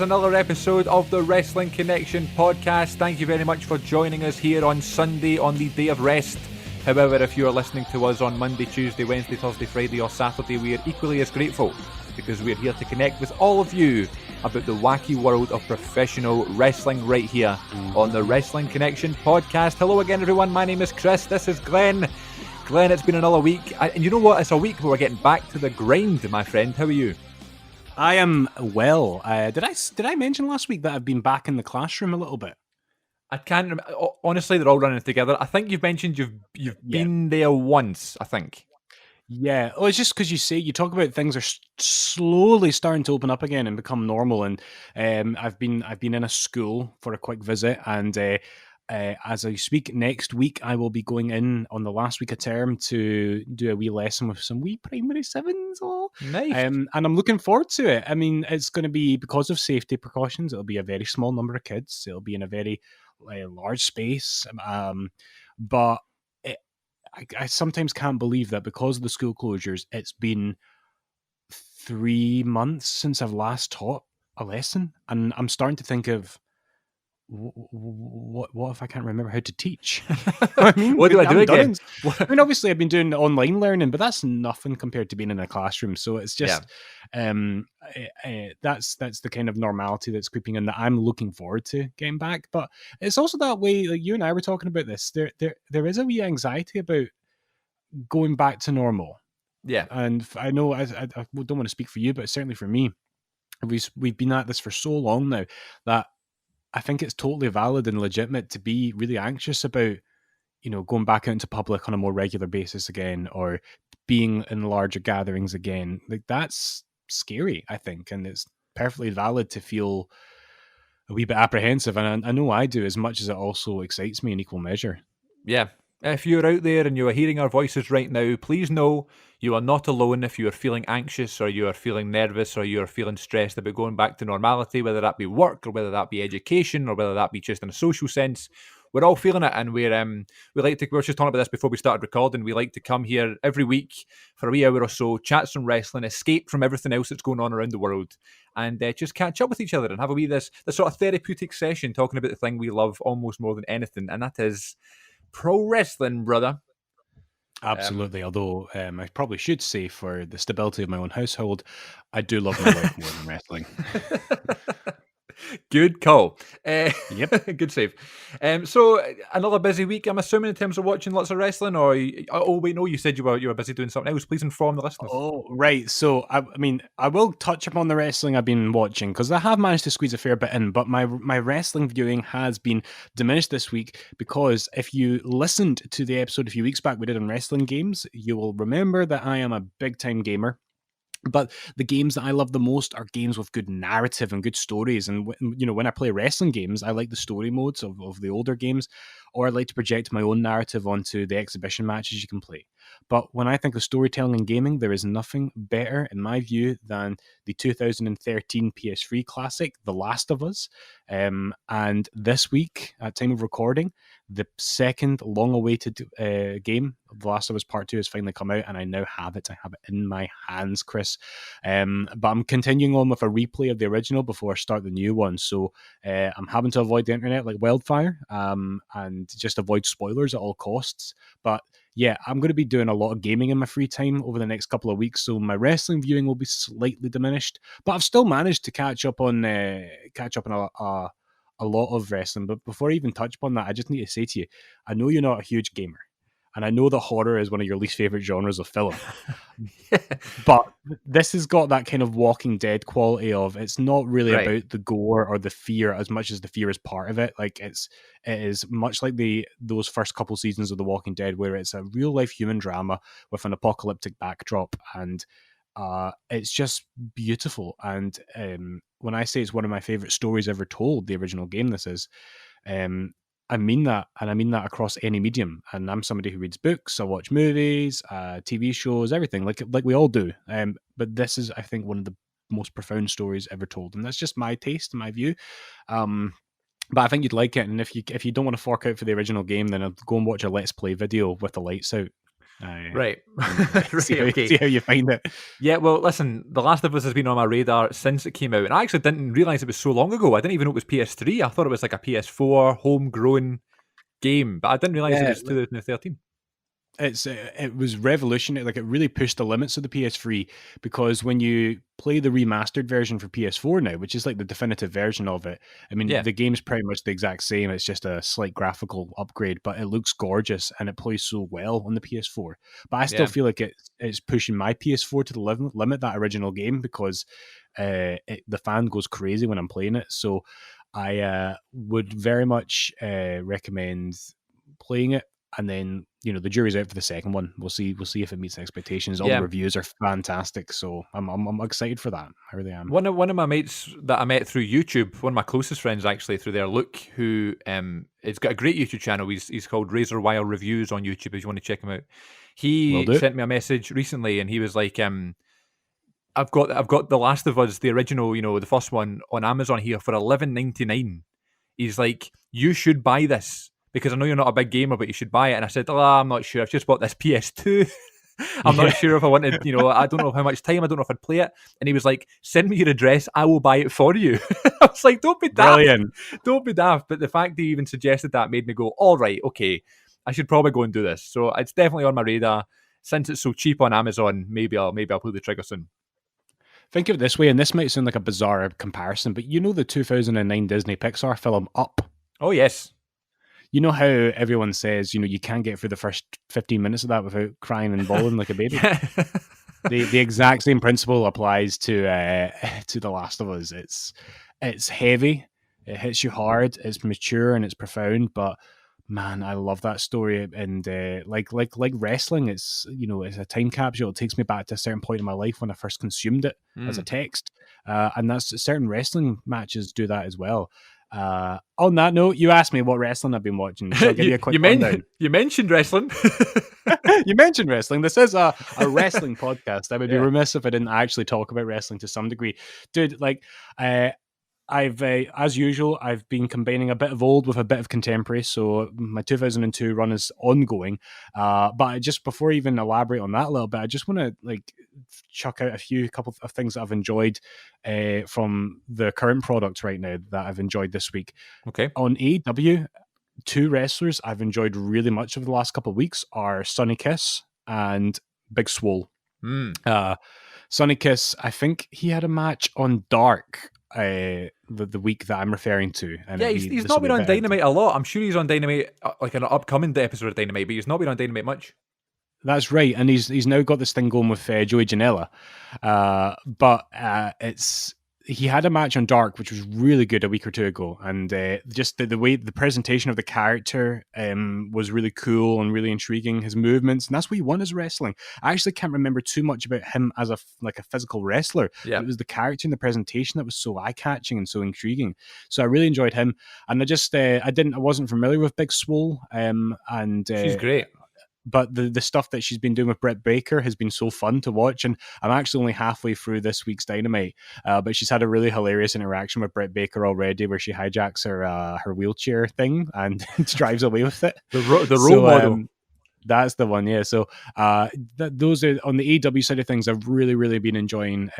It's another episode of the Wrestling Connection podcast. Thank you very much for joining us here on Sunday on the day of rest. However, if you are listening to us on Monday, Tuesday, Wednesday, Thursday, Friday or Saturday, we are equally as grateful because we're here to connect with all of you about the wacky world of professional wrestling right here on the Wrestling Connection podcast. Hello again, everyone. My name is Chris. This is Glenn. Glenn, it's been another week. And you know what? It's a week where we're getting back to the grind, my friend. How are you? I am well. Did I mention last week that I've been back in the classroom a little bit? I can't remember. Honestly, they're all running together. I think you've mentioned you've been there once, I think. Yeah. Oh, it's just because you talk about things are slowly starting to open up again and become normal. And I've been in a school for a quick visit, and as I speak next week, I will be going in on the last week of term to do a wee lesson with some wee primary sevens. Nice. And I'm looking forward to it. I mean, it's going to be, because of safety precautions, it'll be a very small number of kids. It'll be in a very large space. But I sometimes can't believe that because of the school closures, it's been 3 months since I've last taught a lesson. And I'm starting to think of, what if I can't remember how to teach? I mean, what do I do again? I mean, obviously I've been doing online learning, but that's nothing compared to being in a classroom. So it's just, that's the kind of normality that's creeping in that I'm looking forward to getting back. But it's also that way, like you and I were talking about this, there is a wee anxiety about going back to normal. Yeah. And I know I don't want to speak for you, but certainly for me, we've been at this for so long now that I think it's totally valid and legitimate to be really anxious about, going back out into public on a more regular basis again, or being in larger gatherings again. Like, that's scary, I think, and it's perfectly valid to feel a wee bit apprehensive. And I know I do, as much as it also excites me in equal measure. Yeah. If you're out there and you are hearing our voices right now, please know you are not alone if you are feeling anxious or you are feeling nervous or you are feeling stressed about going back to normality, whether that be work or whether that be education or whether that be just in a social sense. We're all feeling it, and we were just talking about this before we started recording. We like to come here every week for a wee hour or so, chat some wrestling, escape from everything else that's going on around the world, and just catch up with each other and have a wee this sort of therapeutic session talking about the thing we love almost more than anything, and that is pro wrestling, brother. Absolutely. Although I probably should say, for the stability of my own household, I do love my life more than wrestling. Good call. Yep. Good save. So another busy week, I'm assuming, in terms of watching lots of wrestling, or wait, no, you said you were busy doing something else. Please inform the listeners. Oh, right. So I mean, I will touch upon the wrestling I've been watching, because I have managed to squeeze a fair bit in, but my wrestling viewing has been diminished this week, because if you listened to the episode a few weeks back we did on wrestling games, you will remember that I am a big time gamer. But the games that I love the most are games with good narrative and good stories. And, when I play wrestling games, I like the story modes of the older games, or I like to project my own narrative onto the exhibition matches you can play. But when I think of storytelling in gaming, there is nothing better, in my view, than the 2013 PS3 classic, The Last of Us. And this week, at time of recording, the second long-awaited game, The Last of Us Part 2, has finally come out, and I now have it. I have it in my hands, Chris. But I'm continuing on with a replay of the original before I start the new one. So I'm having to avoid the internet like wildfire, and just avoid spoilers at all costs. But yeah, I'm going to be doing a lot of gaming in my free time over the next couple of weeks, so my wrestling viewing will be slightly diminished. But I've still managed to catch up on a lot of wrestling. But before I even touch upon that, I just need to say to you, I know you're not a huge gamer, and I know that horror is one of your least favorite genres of film. But this has got that kind of Walking Dead quality of, it's not really about the gore or the fear as much as the fear is part of it. Like, it is much like those first couple seasons of The Walking Dead, where it's a real life human drama with an apocalyptic backdrop, and it's just beautiful. And when I say it's one of my favorite stories ever told, the original game this is, I mean that, and I mean that across any medium. And I'm somebody who reads books, I watch movies, TV shows, everything, like we all do. But this is, I think, one of the most profound stories ever told, and that's just my taste and my view. But I think you'd like it, and if you don't want to fork out for the original game, then I'll go and watch a Let's Play video with the lights out. Right. And Right, okay. see how you find it. Yeah, well, listen, The Last of Us has been on my radar since it came out, and I actually didn't realise it was so long ago. I didn't even know it was PS3. I thought it was like a PS4 homegrown game, but I didn't realise it Yeah, was 2013. it was revolutionary. Like, it really pushed the limits of the PS3, because when you play the remastered version for PS4 now, which is like the definitive version of it, I mean, Yeah, the game's pretty much the exact same. It's just a slight graphical upgrade, but it looks gorgeous and it plays so well on the PS4. But I still yeah. feel like it's pushing my PS4 to the limit that original game, because the fan goes crazy when I'm playing it. So I would very much recommend playing it, and then the jury's out for the second one. We'll see if it meets expectations. All the Yeah. reviews are fantastic, so I'm excited for that. I really am. One of my mates that I met through YouTube, one of my closest friends actually through there, Luke, who has got a great YouTube channel. He's called Razor Wire Reviews on YouTube. If you want to check him out, Will he do. sent me a message recently, and he was like, I've got The Last of Us, the original, the first one on Amazon here for $11.99. He's like, you should buy this because I know you're not a big gamer, but you should buy it. And I said, I'm not sure. I've just bought this PS2. I'm Yeah. not sure if I wanted, I don't know how much time. I don't know if I'd play it. And he was like, send me your address. I will buy it for you. I was like, don't be daft. Brilliant. Don't be daft. But the fact that he even suggested that made me go, all right, okay, I should probably go and do this. So it's definitely on my radar. Since it's so cheap on Amazon, maybe I'll pull the trigger soon. Think of it this way, and this might sound like a bizarre comparison, but the 2009 Disney Pixar film Up? Oh, yes. You know how everyone says, you can't get through the first 15 minutes of that without crying and bawling like a baby? Yeah. The exact same principle applies to The Last of Us. It's heavy, it hits you hard, it's mature and it's profound, but man, I love that story. And like wrestling, it's it's a time capsule. It takes me back to a certain point in my life when I first consumed it as a text, and that's certain wrestling matches do that as well. On that note, you asked me what wrestling I've been watching, so I'll give you a quick rundown. You mentioned wrestling. You mentioned wrestling. This is a wrestling podcast. I would be Yeah. remiss if I didn't actually talk about wrestling to some degree. Dude, like, I've, as usual, I've been combining a bit of old with a bit of contemporary. So my 2002 run is ongoing. But just before I even elaborate on that a little bit, I just want to chuck out a couple of things that I've enjoyed from the current product right now that I've enjoyed this week. Okay. On AEW, two wrestlers I've enjoyed really much over the last couple of weeks are Sonny Kiss and Big Swole. Sonny Kiss, I think he had a match on Dark the week that I'm referring to. And Yeah, he's not been on Dynamite a lot. I'm sure he's on Dynamite, like an upcoming episode of Dynamite, but he's not been on Dynamite much. That's right, and he's now got this thing going with Joey Janela, but he had a match on Dark, which was really good a week or two ago, and just the way the presentation of the character was really cool and really intriguing. His movements, and that's what you want as wrestling. I actually can't remember too much about him as a physical wrestler. Yeah. It was the character and the presentation that was so eye catching and so intriguing. So I really enjoyed him, and I wasn't familiar with Big Swole, and She's great. But the stuff that she's been doing with Britt Baker has been so fun to watch, and I'm actually only halfway through this week's Dynamite. But she's had a really hilarious interaction with Britt Baker already, where she hijacks her wheelchair thing and drives away with it. The role model. That's the one, yeah. So those are on the AEW side of things. I've really, really been enjoying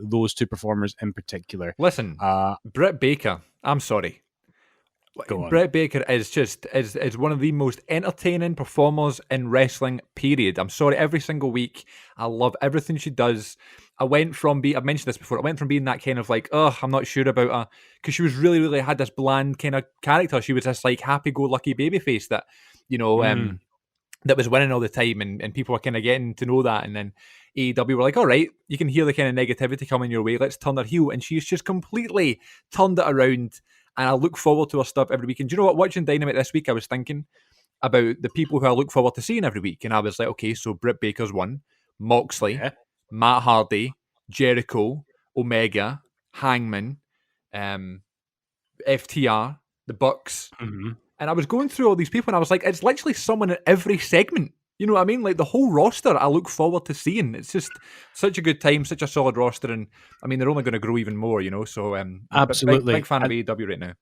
those two performers in particular. Listen, Britt Baker. I'm sorry. Britt Baker is one of the most entertaining performers in wrestling, period. I'm sorry, every single week. I love everything she does. I've mentioned this before, I went from being that kind of like, I'm not sure about her, because she was really, really had this bland kind of character. She was this like happy-go-lucky babyface that, that was winning all the time, and people were kind of getting to know that, and then AEW were like, all right, you can hear the kind of negativity coming your way, let's turn her heel, and she's just completely turned it around. And I look forward to her stuff every week. And do you know what? Watching Dynamite this week, I was thinking about the people who I look forward to seeing every week. And I was like, okay, so Britt Baker's one, Moxley, Matt Hardy, Jericho, Omega, Hangman, FTR, the Bucks. Mm-hmm. And I was going through all these people and I was like, it's literally someone in every segment. You know what I mean? Like the whole roster I look forward to seeing. It's just such a good time, such a solid roster. And I mean, they're only going to grow even more, So absolutely. Big fan of AEW right now.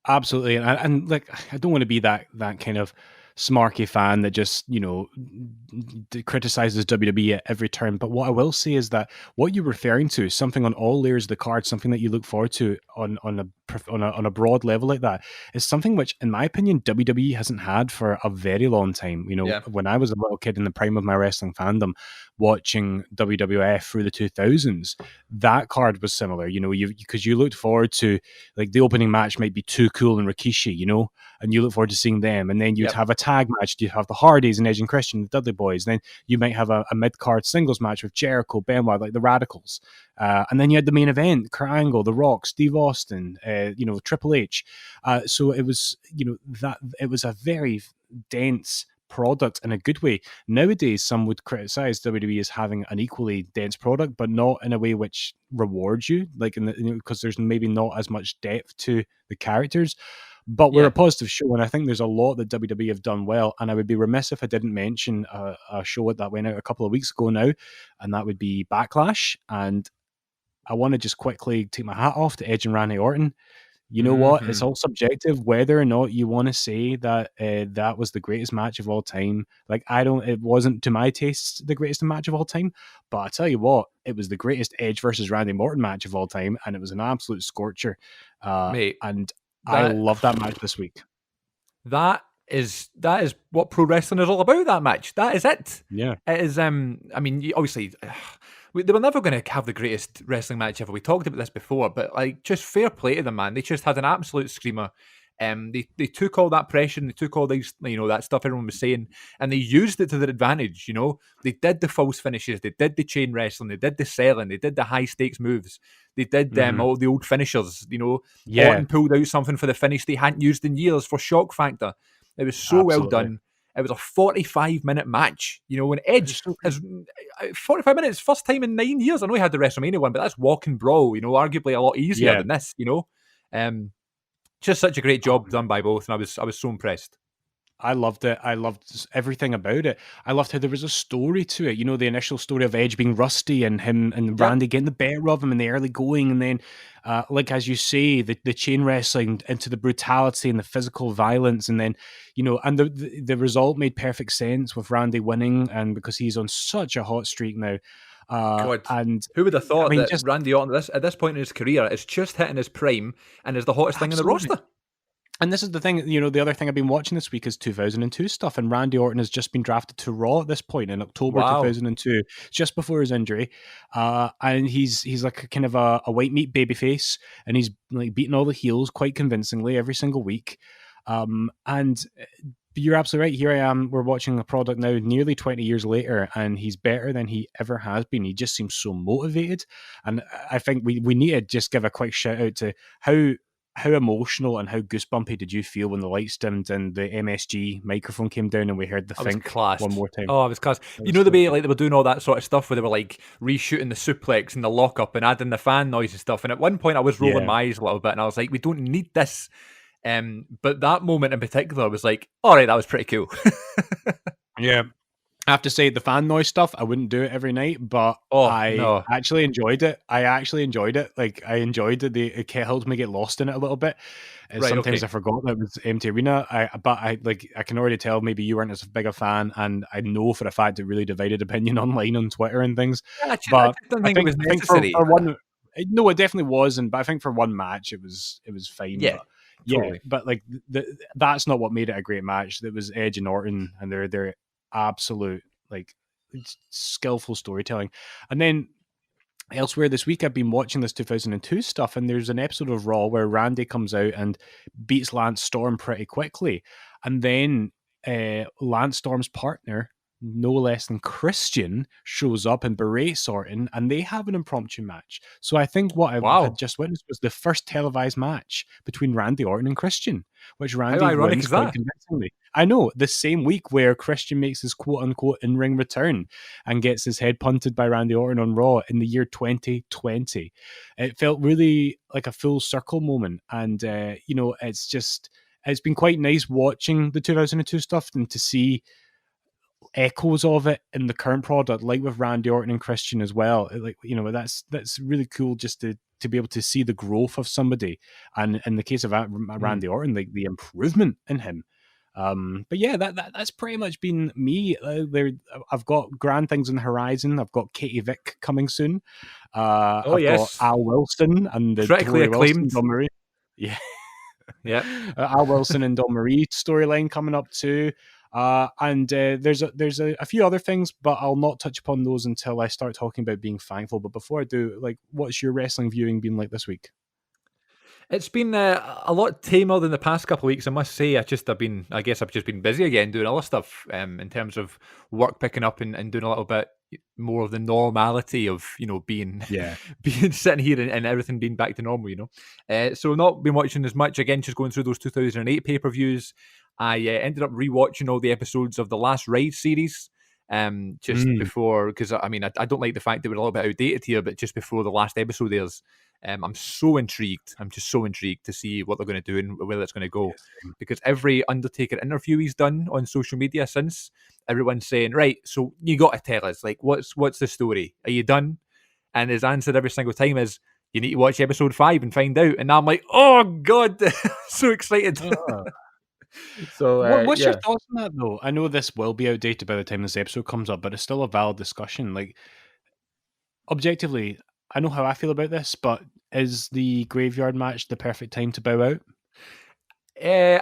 Absolutely. And like, I don't want to be that kind of smarky fan that just, criticizes WWE at every turn. But what I will say is that what you're referring to is something on all layers of the card, something that you look forward to on a broad level like that, is something which, in my opinion, WWE hasn't had for a very long time. Yeah. When I was a little kid in the prime of my wrestling fandom, watching WWF through the 2000s, that card was similar. Because you looked forward to, like, the opening match might be Too Cool and Rikishi, and you look forward to seeing them. And then you'd Yep. have a tag match. You'd have the Hardys and Edge and Christian, the Dudley Boys. Then you might have a mid-card singles match with Jericho, Benoit, like the Radicals. And then you had the main event, Kurt Angle, The Rock, Steve Austin, Triple H. So it was, that it was a very dense product in a good way. Nowadays, some would criticize WWE as having an equally dense product, but not in a way which rewards you, like because there's maybe not as much depth to the characters. But we're Yeah. a positive show, and I think there's a lot that WWE have done well. And I would be remiss if I didn't mention a show that went out a couple of weeks ago now, and that would be Backlash. And I want to just quickly take my hat off to Edge and Randy Orton. You know what? It's all subjective whether or not you want to say that that was the greatest match of all time. Like, it wasn't to my taste the greatest match of all time, but I tell you what, it was the greatest Edge versus Randy Orton match of all time, and it was an absolute scorcher. Mate, And I that love that match this week. that is what pro wrestling is all about. That match, that is it. Yeah. It is. I mean, obviously, they were never going to have the greatest wrestling match ever. We talked about this before, but like, just fair play to them, man. They just had an absolute screamer. They took all that pressure and they took all these, that stuff everyone was saying, and they used it to their advantage. They did the false finishes, they did the chain wrestling, they did the selling, they did the high stakes moves, they did all the old finishers. Yeah. Orton pulled out something for the finish they hadn't used in years for shock factor. It was so well Absolutely. done. It was a 45-minute match. When Edge so has 45 minutes, first time in 9 years. I know he had the WrestleMania one, but that's walk and brawl. Arguably a lot easier Yeah. than this. Just such a great job done by both, and I was so impressed. I loved it. I loved everything about it. I loved how there was a story to it. The initial story of Edge being rusty and him and Randy getting the better of him in the early going. And then, like, as you say, the chain wrestling into the brutality and the physical violence. And then, and the result made perfect sense with Randy winning, and because he's on such a hot streak now. God, and who would have thought that just Randy Orton at this point in his career is just hitting his prime and is the hottest thing in the roster? And this is the thing, the other thing I've been watching this week is 2002 stuff, and Randy Orton has just been drafted to Raw at this point in October 2002, just before his injury. And he's like a kind of a white meat babyface, and he's like beating all the heels quite convincingly every single week. And you're absolutely right. Here I am. We're watching a product now nearly 20 years later, and he's better than he ever has been. He just seems so motivated. And I think we need to just give a quick shout out to how emotional and how goosebumpy did you feel when the lights dimmed and the MSG microphone came down and we heard the think one more time? Oh, I was class. The way like they were doing all that sort of stuff where they were like reshooting the suplex and the lockup and adding the fan noise and stuff. And at one point I was rolling my eyes a little bit and I was like, we don't need this. But that moment in particular, I was like, all right, that was pretty cool. Yeah. I have to say, the fan noise stuff, I wouldn't do it every night, but I actually enjoyed it. Like, I enjoyed it. It helped me get lost in it a little bit. Sometimes I forgot that it was empty arena. I can already tell maybe you weren't as big a fan, and I know for a fact it really divided opinion online on Twitter and things. I don't think it was necessary. No, it definitely wasn't. But I think for one match, it was fine. Yeah. Totally. But like that's not what made it a great match. It was Edge and Orton, and they're absolute, like, skillful storytelling. And then elsewhere this week, I've been watching this 2002 stuff, and there's an episode of Raw where Randy comes out and beats Lance Storm pretty quickly, and then Lance Storm's partner, no less than Christian, shows up and berates Orton, and they have an impromptu match. So I think what I had just witnessed was the first televised match between Randy Orton and Christian, which Randy wins quite convincingly. I know, the same week where Christian makes his quote-unquote in-ring return and gets his head punted by Randy Orton on Raw in the year 2020. It felt really like a full circle moment, and it's been quite nice watching the 2002 stuff and to see echoes of it in the current product, like with Randy Orton and Christian as well. That's really cool, just to be able to see the growth of somebody, and in the case of Randy Orton, like the improvement in him. But yeah, that's pretty much been me. I've got grand things on the horizon. I've got Katie Vick coming soon. Oh I've got yes, Al Wilson and the critically Tori Wilson acclaimed. Don Marie. Yeah, Yeah. Al Wilson and Don Marie storyline coming up too. And there's a few other things, but I'll not touch upon those until I start talking about being thankful. But before I do, like, what's your wrestling viewing been like this week? It's been a lot tamer than the past couple of weeks, I must say. I guess I've just been busy again doing other stuff in terms of work picking up and doing a little bit more of the normality of, being Yeah. being sitting here and everything being back to normal. So not been watching as much, again, just going through those 2008 pay-per-views. I ended up rewatching all the episodes of the last Raid series just before, because I don't like the fact that we're a little bit outdated here, but just before the last episode airs. I'm so intrigued. I'm just so intrigued to see what they're going to do and where it's going to go. Yes. Because every Undertaker interview he's done on social media since, everyone's saying, right, so you got to tell us, like, what's the story? Are you done? And his answer every single time is, you need to watch episode 5 and find out. And I'm like, oh, God, so excited. So, What's your yeah. thoughts on that, though? I know this will be outdated by the time this episode comes up, but it's still a valid discussion. Like, objectively, I know how I feel about this, but is the graveyard match the perfect time to bow out?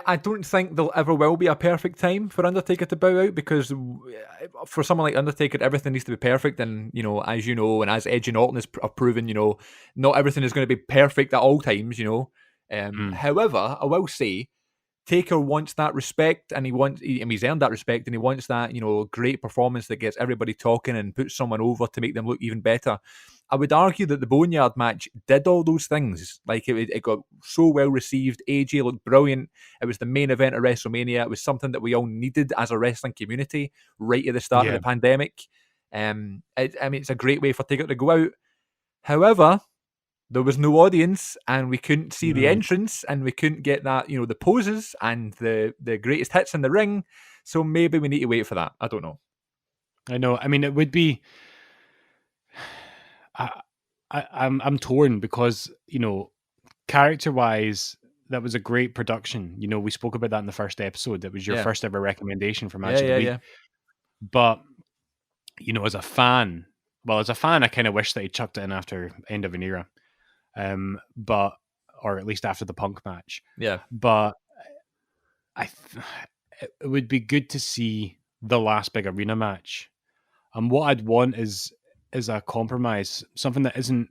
I don't think there ever will be a perfect time for Undertaker to bow out, because for someone like Undertaker, everything needs to be perfect. And, as you know, and as Edge and Orton have proven, not everything is going to be perfect at all times, However, I will say, Taker wants that respect, and he's earned that respect, and he wants that, great performance that gets everybody talking and puts someone over to make them look even better. I would argue that the Boneyard match did all those things. Like, it got so well received. AJ looked brilliant. It was the main event of WrestleMania. It was something that we all needed as a wrestling community right at the start of the pandemic. It's a great way for Taker to go out. However, there was no audience, and we couldn't see the entrance, and we couldn't get that, the poses and the greatest hits in the ring. So maybe we need to wait for that. I don't know. I know. I mean, it would be. I'm torn because, character wise, that was a great production. We spoke about that in the first episode. That was your first ever recommendation for Match of the Week. Yeah. But as a fan, I kind of wish that he chucked it in after end of an era. Or at least after the Punk match. Yeah. But it would be good to see the last big arena match. And what I'd want is a compromise, something that isn't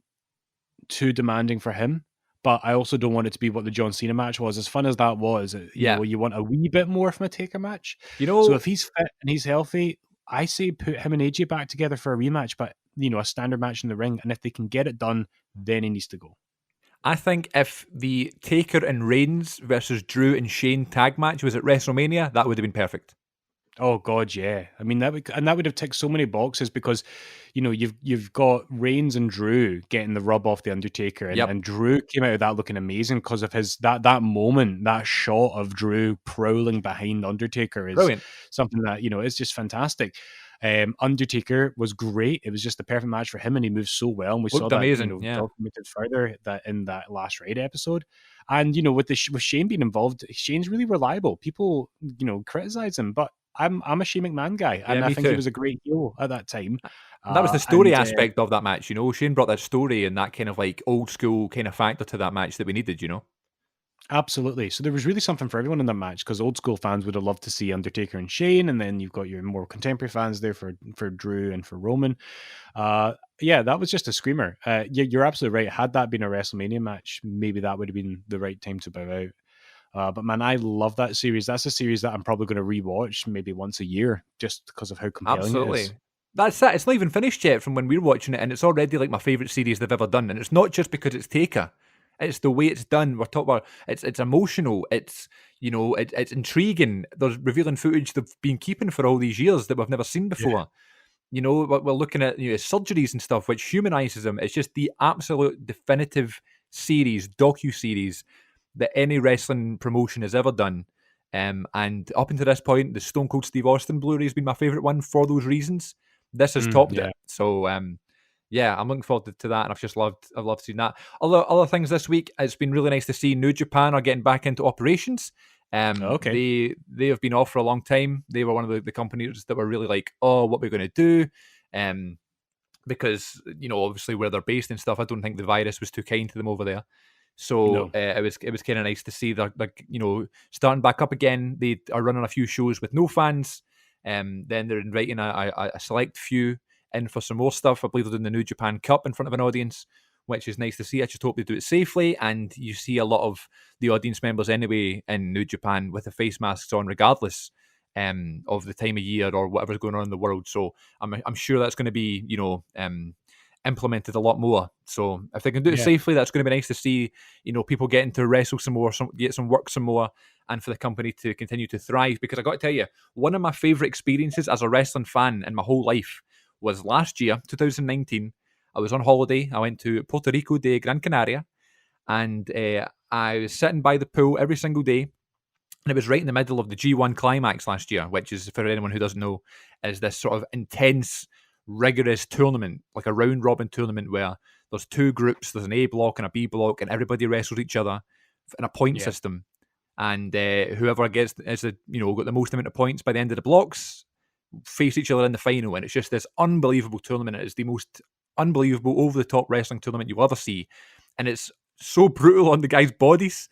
too demanding for him, but I also don't want it to be what the John Cena match was. As fun as that was, you want a wee bit more from a Taker match. So if he's fit and he's healthy, I say put him and AJ back together for a rematch, but a standard match in the ring. And if they can get it done, then he needs to go. I think if the Taker and Reigns versus Drew and Shane tag match was at WrestleMania, that would have been perfect. Oh God, yeah. I mean, that would have ticked so many boxes because, you've got Reigns and Drew getting the rub off the Undertaker, and Drew came out of that looking amazing because of his that moment, that shot of Drew prowling behind Undertaker is brilliant. Something that is just fantastic. Undertaker was great. It was just the perfect match for him, and he moved so well. And we saw that amazing. documented further that in that last Raid episode. And with Shane being involved, Shane's really reliable. People criticize him, but I'm a Shane McMahon guy, and I think he was a great heel at that time. That was the story aspect of that match. Shane brought that story and that kind of like old school kind of factor to that match that we needed. Absolutely. So there was really something for everyone in that match, because old school fans would have loved to see Undertaker and Shane, and then you've got your more contemporary fans there for Drew and for Roman. That was just a screamer. You're absolutely right. Had that been a WrestleMania match, maybe that would have been the right time to bow out. But man, I love that series. That's a series that I'm probably going to rewatch maybe once a year, just because of how compelling it is. That's it. It's not even finished yet from when we're watching it, and it's already like my favourite series they've ever done. And it's not just because it's Taker. It's the way it's done. We're talking about it's emotional. It's it's intriguing. There's revealing footage they've been keeping for all these years that we've never seen before. Yeah. We're looking at surgeries and stuff, which humanizes them. It's just the absolute definitive series, docu-series that any wrestling promotion has ever done. And up until this point, the Stone Cold Steve Austin Blu-ray has been my favourite one for those reasons. This has topped it. So I'm looking forward to that, and I've loved seeing that. Other things this week, it's been really nice to see New Japan are getting back into operations. Okay. They have been off for a long time. They were one of the companies that were really like, oh, what we're going to do, because obviously where they're based and stuff. I don't think the virus was too kind to them over there. So No. it was kind of nice to see they're starting back up again. They are running a few shows with no fans. Then they're inviting a select few in for some more stuff. I believe they're doing the New Japan Cup in front of an audience, which is nice to see. I just hope they do it safely, and you see a lot of the audience members anyway in New Japan with the face masks on, regardless of the time of year or whatever's going on in the world. So I'm sure that's going to be implemented a lot more. So if they can do it Yeah. safely, that's going to be nice to see. People getting to wrestle some more, get some work some more, and for the company to continue to thrive. Because I got to tell you, one of my favorite experiences as a wrestling fan in my whole life was last year, 2019. I was on holiday. I went to Puerto Rico de Gran Canaria, and I was sitting by the pool every single day. And it was right in the middle of the G1 Climax last year, which is, for anyone who doesn't know, is this sort of intense, rigorous tournament, like a round robin tournament where there's two groups, there's an A block and a B block, and everybody wrestles each other in a point Yeah. system. And whoever gets got the most amount of points by the end of the blocks face each other in the final. And it's just this unbelievable tournament. It is the most unbelievable, over the top wrestling tournament you'll ever see, and it's so brutal on the guys' bodies.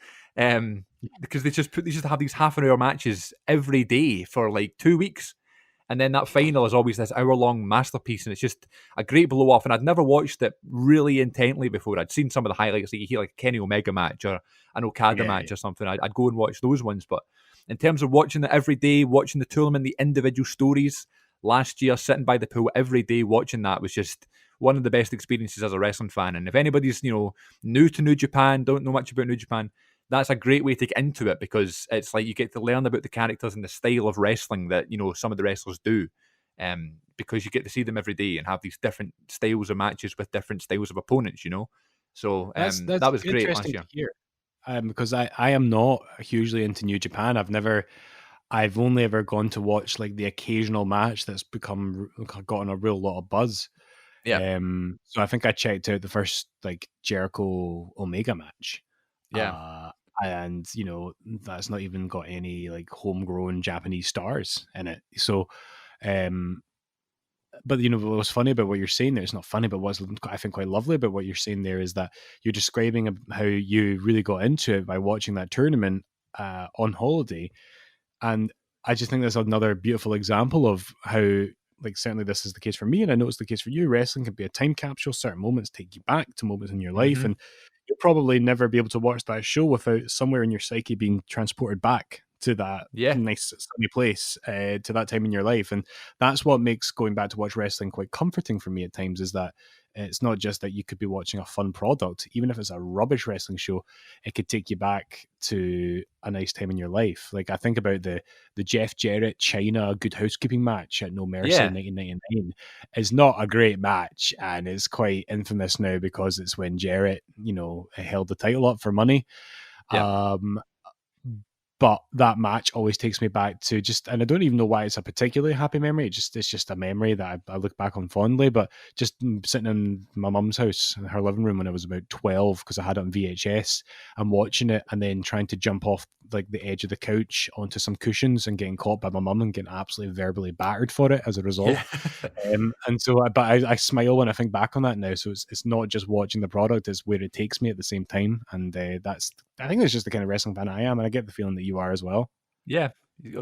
Because they just have these half an hour matches every day for like 2 weeks. And then that final is always this hour-long masterpiece, and it's just a great blow-off. And I'd never watched it really intently before. I'd seen some of the highlights, like you hear like a Kenny Omega match or an Okada Yeah. match or something. I'd go and watch those ones. But in terms of watching it every day, watching the tournament, the individual stories, last year, sitting by the pool every day watching that was just one of the best experiences as a wrestling fan. And if anybody's, new to New Japan, don't know much about New Japan, that's a great way to get into it, because it's like you get to learn about the characters and the style of wrestling that some of the wrestlers do, because you get to see them every day and have these different styles of matches with different styles of opponents. So That's that was great last interesting year. to hear. Because I am not hugely into New Japan. I've only ever gone to watch like the occasional match that's gotten a real lot of buzz. Yeah, So I think I checked out the first like Jericho Omega match. yeah, Uh, and that's not even got any like homegrown Japanese stars in it. So, um, but what's funny about what you're saying there, it's not funny, but what's I think quite lovely about what you're saying there is that you're describing how you really got into it by watching that tournament on holiday. And I just think that's another beautiful example of how, like, certainly this is the case for me, and I know it's the case for you. Wrestling can be a time capsule. Certain moments take you back to moments in your life, hmm and you'll probably never be able to watch that show without somewhere in your psyche being transported back to that yeah, nice sunny place, to that time in your life. And that's what makes going back to watch wrestling quite comforting for me at times, is that it's not just that you could be watching a fun product. Even if it's a rubbish wrestling show, it could take you back to a nice time in your life. Like I think about the Jeff Jarrett China Good Housekeeping match at No Mercy in yeah, 1999 is not a great match, and is quite infamous now because it's when Jarrett, held the title up for money. yeah, Um, but that match always takes me back to and I don't even know why it's a particularly happy memory. It's just a memory that I look back on fondly. But just sitting in my mum's house, in her living room when I was about 12, because I had it on VHS, and watching it, and then trying to jump off like the edge of the couch onto some cushions and getting caught by my mum and getting absolutely verbally battered for it as a result. yeah. And so, but I smile when I think back on that now. So it's not just watching the product; it's where it takes me at the same time. And I think that's just the kind of wrestling fan I am, and I get the feeling that you are as well. Yeah,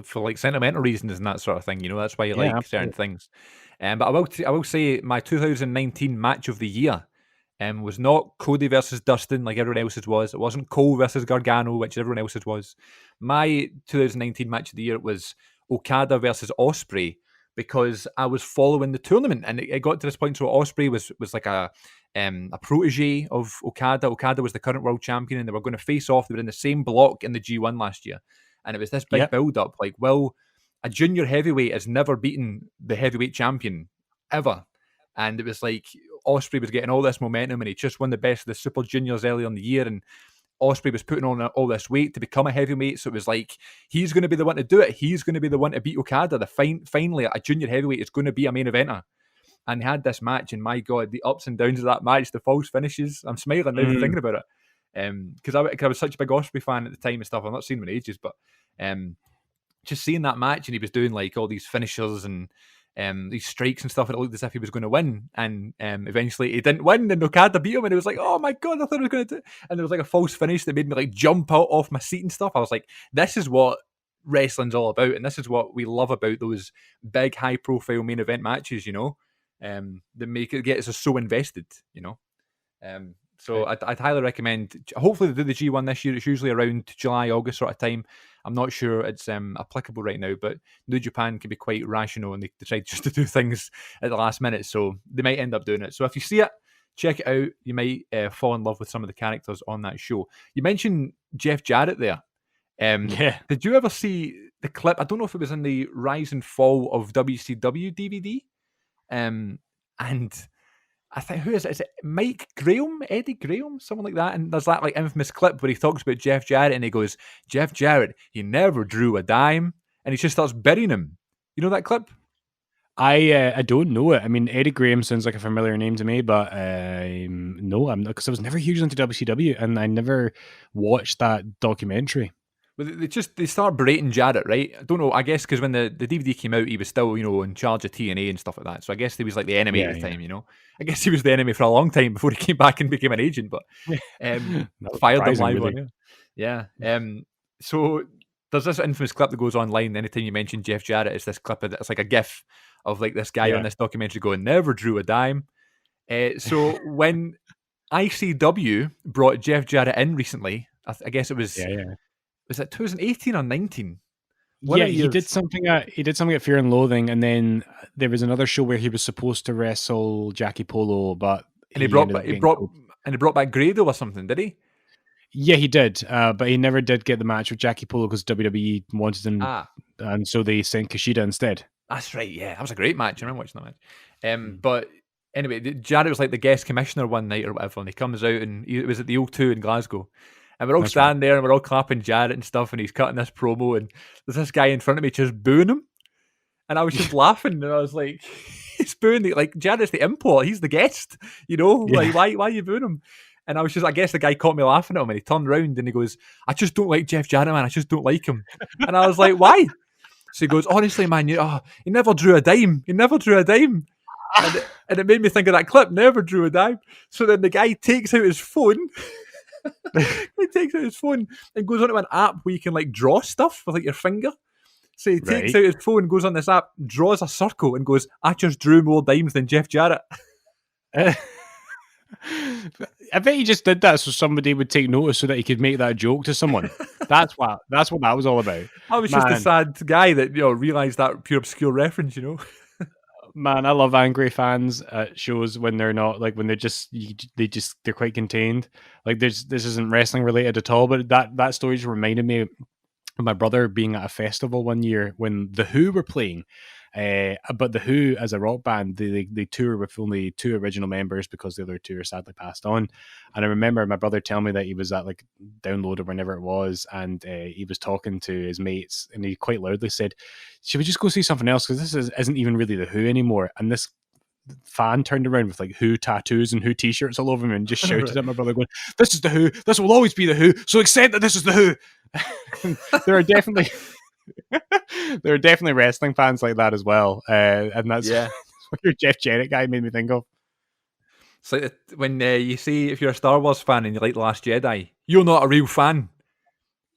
for like sentimental reasons and that sort of thing. That's why you Yeah, like certain absolutely. things. But I will say my 2019 match of the year was not Cody versus Dustin like everyone else's was. It wasn't Cole versus Gargano, which everyone else's was. My 2019 match of the year was Okada versus Osprey, because I was following the tournament, and it got to this point. So Osprey was like a protege of Okada. Okada was the current world champion, and they were going to face off. They were in the same block in the G1 last year, and it was this big Yep. build up. Like, well, a junior heavyweight has never beaten the heavyweight champion ever, and it was like Osprey was getting all this momentum, and he just won the best of the Super Juniors earlier in the year, and Osprey was putting on all this weight to become a heavyweight. So it was like, he's going to be the one to do it. He's going to be the one to beat Okada. Finally, a junior heavyweight is going to be a main eventer. And he had this match, and my God, the ups and downs of that match, the false finishes. I'm smiling now Mm. thinking about it. Because I was such a big Osprey fan at the time and stuff. I've not seen him in ages, but Just seeing that match, and he was doing like all these finishers and these strikes and stuff, and it looked as if he was going to win. And eventually he didn't win, and Okada beat him, and it was like, oh my god, I thought I was going to do. And there was like a false finish that made me like jump out off my seat and stuff. I was like, this is what wrestling's all about, and this is what we love about those big, high-profile main event matches. That make it get us so invested. So I'd highly recommend. Hopefully they do the G1 this year. It's usually around July, August sort of time. I'm not sure it's applicable right now, but New Japan can be quite rational, and they decide just to do things at the last minute, so they might end up doing it. So if you see it, check it out. You might fall in love with some of the characters on that show. You mentioned Jeff Jarrett there. Yeah. Did you ever see the clip? I don't know if it was in the Rise and Fall of WCW DVD. And I think, who is it? Is it Mike Graham? Eddie Graham? Someone like that. And there's that like infamous clip where he talks about Jeff Jarrett and he goes, Jeff Jarrett, he never drew a dime. And he just starts burying him. You know that clip? I don't know it. I mean, Eddie Graham sounds like a familiar name to me, but no, I'm not, because I was never huge into WCW and I never watched that documentary. Well, they start berating Jarrett, right? I don't know. I guess because when the DVD came out, he was still, in charge of TNA and stuff like that. So I guess he was like the enemy at the time, I guess he was the enemy for a long time before he came back and became an agent, but fired him live on it. Yeah. So there's this infamous clip that goes online anytime you mention Jeff Jarrett. It's this clip, it's like a gif of like this guy on this documentary going, never drew a dime. So when ICW brought Jeff Jarrett in recently, I guess it was... Was it 2018 or 19? He did something at Fear and Loathing, and then there was another show where he was supposed to wrestle Jackie Polo, but he brought back Grado or something, did he? Yeah, he did, but he never did get the match with Jackie Polo because WWE wanted him, and so they sent Kushida instead. That's right. Yeah, that was a great match. I remember watching that match. But anyway, Jarrett was like the guest commissioner one night or whatever, and he comes out and it was at the O2 in Glasgow. And we're all standing there and we're all clapping Jarrett and stuff, and he's cutting this promo, and there's this guy in front of me just booing him. And I was just laughing, and I was like, he's booing like Jarrett's the import, he's the guest, like why are you booing him? And I guess the guy caught me laughing at him, and he turned around and he goes, I just don't like Jeff Jarrett, man, I just don't like him. And I was like, why? So he goes, honestly, man, he never drew a dime. And it made me think of that clip, never drew a dime. So then the guy takes out his phone. He takes out his phone and goes onto an app where you can like draw stuff with like your finger. So he takes out his phone, goes on this app, draws a circle, and goes, I just drew more dimes than Jeff Jarrett. I bet he just did that so somebody would take notice so that he could make that joke to someone. That's what that was all about. I was just a sad guy that realised that pure obscure reference, Man, I love angry fans at shows when they're not like when they're quite contained. Like this isn't wrestling related at all, but that story just reminded me of my brother being at a festival one year when The Who were playing. But The Who, as a rock band, they tour with only 2 original members because the other 2 are sadly passed on. And I remember my brother telling me that he was at like Download or whenever it was, and he was talking to his mates, and he quite loudly said, should we just go see something else, because this isn't even really The Who anymore. And this fan turned around with like Who tattoos and Who t-shirts all over him and just shouted at my brother going, this is The Who, this will always be The Who, so accept that this is The Who. There are definitely wrestling fans like that as well, and that's what your Jeff Jarrett guy made me think of. It's like when you see, if you're a Star Wars fan and you like The Last Jedi, you're not a real fan.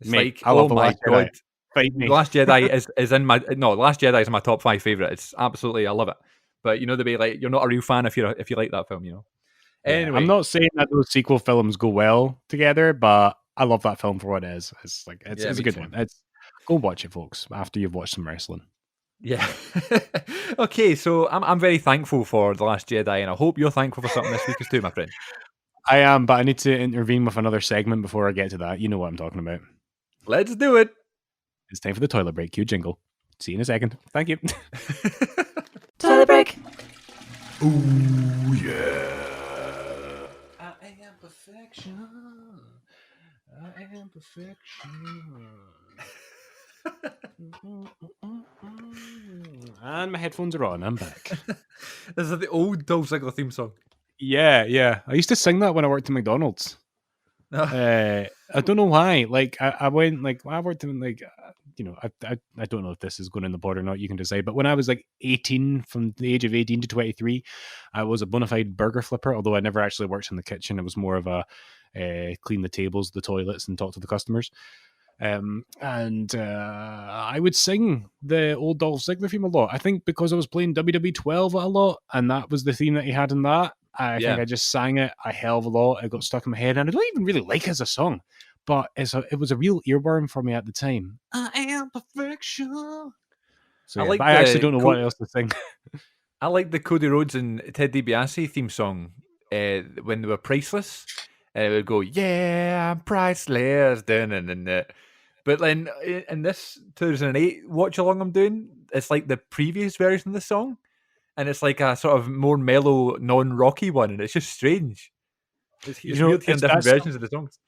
It's Mate, like, I love The Last Jedi. Fight me. The Last Jedi is in my The Last Jedi is my top 5 favorite. It's absolutely, I love it. But the way like you're not a real fan if you like that film, Anyway, I'm not saying that those sequel films go well together, but I love that film for what it is. It's like it's a good one. Go watch it, folks, after you've watched some wrestling. Yeah. Okay, so I'm very thankful for The Last Jedi, and I hope you're thankful for something this week too, my friend. I am, but I need to intervene with another segment before I get to that. You know what I'm talking about. Let's do it. It's time for the toilet break. Cue jingle. See you in a second. Thank you. Toilet break. Ooh, yeah. I am perfection. I am perfection. And my headphones are on. I'm back. This is the old Dolph Ziggler theme song. Yeah. I used to sing that when I worked at McDonald's. I don't know why. Like I went like I worked in like I don't know if this is going in the pod or not. You can decide. But when I was like 18, from the age of 18 to 23, I was a bona fide burger flipper. Although I never actually worked in the kitchen. It was more of a clean the tables, the toilets, and talk to the customers. And I would sing the old Dolph Ziggler theme a lot. I think because I was playing WW12 a lot, and that was the theme that he had in that. I think I just sang it a hell of a lot. It got stuck in my head, and I don't even really like it as a song, but it was a real earworm for me at the time. I am perfection. So I actually don't know what else to sing. I like the Cody Rhodes and Ted DiBiase theme song when they were priceless. And it would go, yeah, I'm priceless. But then in this 2008 watch along I'm doing, it's like the previous version of the song. And it's like a sort of more mellow, non-rocky one. And it's just strange. It's weird hearing different versions of the songs.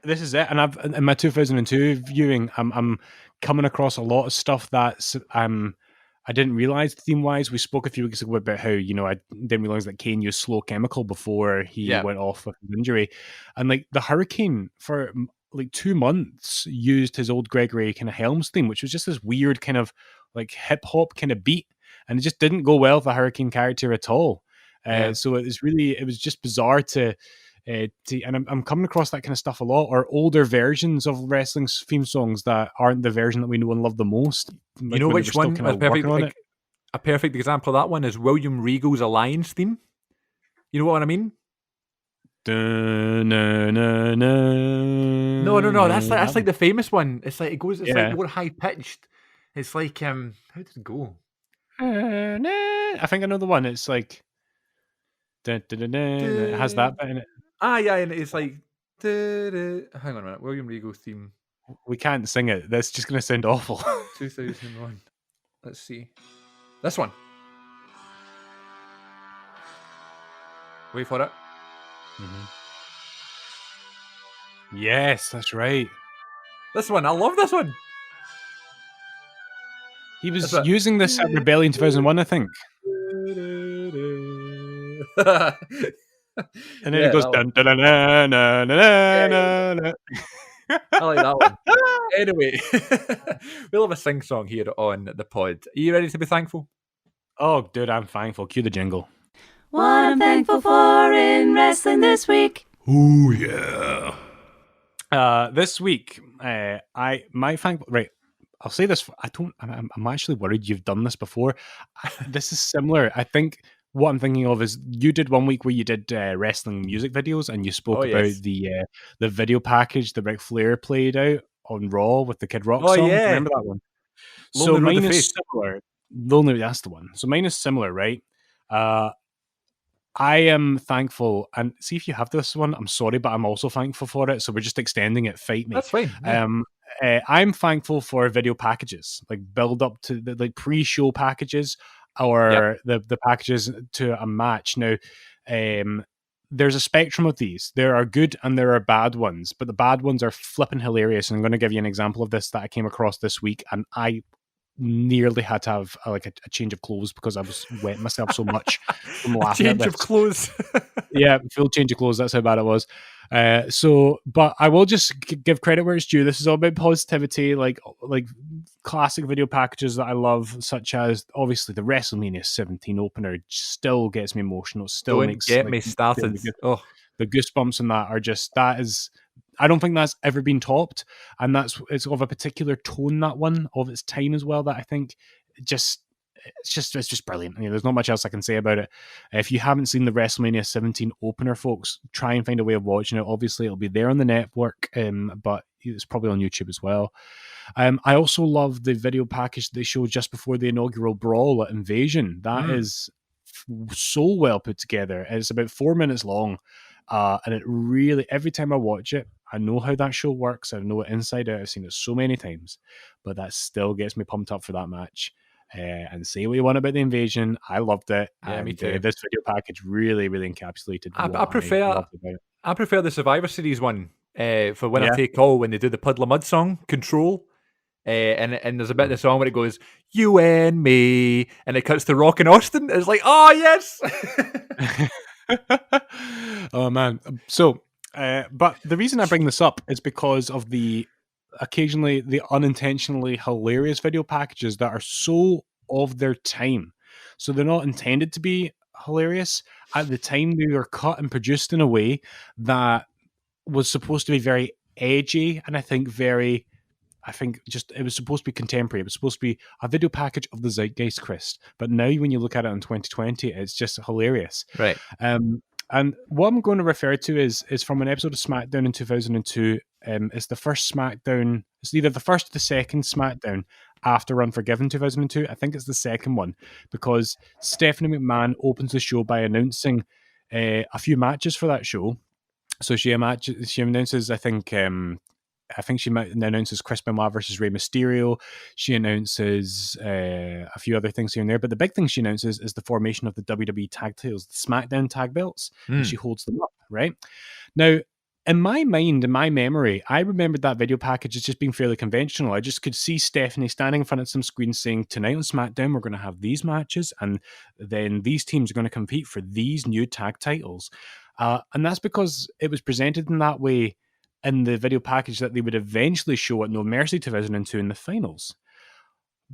This is it. And I've in my 2002 viewing, I'm coming across a lot of stuff that's I didn't realize theme wise. We spoke a few weeks ago about how, I didn't realize that Kane used Slow Chemical before he went off with an injury. And like the Hurricane for like 2 months used his old Gregory kind of Helms theme, which was just this weird kind of like hip hop kind of beat. And it just didn't go well with the Hurricane character at all. So it was just bizarre to and I'm coming across that kind of stuff a lot, or older versions of wrestling theme songs that aren't the version that we know and love the most. Like, you know which one is perfect? A perfect example of that one is William Regal's Alliance theme. You know what I mean? No. That's like the famous one. It's like like more high pitched. It's like how did it go? I think I know the one. It's like it has that bit in it. And it's like hang on a minute. William Regal's theme. We can't sing it. That's just going to sound awful. 2001. Let's see. This one. Wait for it. Mm-hmm. Yes, that's right. This one. I love this one. He was using this at Rebellion 2001, I think. And then it goes dun dun dun dun dun dun dun. I like that one. Anyway, we'll have a sing song here on the pod. Are you ready to be thankful? Oh, dude, I'm thankful. Cue the jingle. What I'm thankful for in wrestling this week. Oh yeah. This week, my thankful. Right, I'll say this. I'm actually worried you've done this before. This is similar. I think. What I'm thinking of is you did one week where you did wrestling music videos, and you spoke about the video package that Ric Flair played out on Raw with the Kid Rock song. Yeah. Remember that one? So mine is similar. Lonely, that's the one. So mine is similar, right? I am thankful, and see if you have this one. I'm sorry, but I'm also thankful for it. So we're just extending it. Fight me. That's fine. Yeah. I'm thankful for video packages, like build up to the like pre-show packages. Or the packages to a match. Now, there's a spectrum of these. There are good and there are bad ones, but the bad ones are flipping hilarious. And I'm going to give you an example of this that I came across this week, and I nearly had to have a change of clothes because I was wetting myself so much from laughing at this. Change of clothes. Yeah, full change of clothes. That's how bad it was. But I will just give credit where it's due. This is all about positivity, like classic video packages that I love, such as obviously the WrestleMania 17 opener still gets me emotional. Still Don't get me started. The goosebumps in that are just, that is, I don't think that's ever been topped, and it's of a particular tone, that one, of its time as well, that I think it's just brilliant. There's not much else I can say about it. If you haven't seen the WrestleMania 17 opener, folks, try and find a way of watching it. Obviously, it'll be there on the network, but it's probably on YouTube as well. I also love the video package they showed just before the inaugural Brawl at Invasion. That is so well put together. It's about 4 minutes long, and it really, every time I watch it, I know how that show works. I know it inside out. I've seen it so many times, but that still gets me pumped up for that match. And say what you want about the Invasion, I loved it. Yeah, me too. This video package really, really encapsulated. I prefer the Survivor Series one for Winner Take All, when they do the Puddle of Mud song, Control. And there's a bit of the song where it goes, "You and me," and it cuts to Rock and Austin. It's like, oh yes. Oh man. So, but the reason I bring this up is because of the occasionally the unintentionally hilarious video packages that are so of their time. So they're not intended to be hilarious. At the time, they were cut and produced in a way that was supposed to be very edgy, and I think just it was supposed to be contemporary. It was supposed to be a video package of the zeitgeist, Chris. But now, when you look at it in 2020, it's just hilarious. Right. And what I'm going to refer to is from an episode of SmackDown in 2002. It's the first SmackDown. It's either the first or the second SmackDown after Unforgiven 2002. I think it's the second one, because Stephanie McMahon opens the show by announcing a few matches for that show. So she announces, I think she announces Chris Benoit versus Rey Mysterio. She announces a few other things here and there. But the big thing she announces is the formation of the WWE tag titles, the SmackDown tag belts. And she holds them up, right? Now, in my mind, in my memory, I remembered that video package as just being fairly conventional. I just could see Stephanie standing in front of some screen saying, tonight on SmackDown, we're going to have these matches, and then these teams are going to compete for these new tag titles. And that's because it was presented in that way in the video package that they would eventually show at No Mercy 2002 in the finals.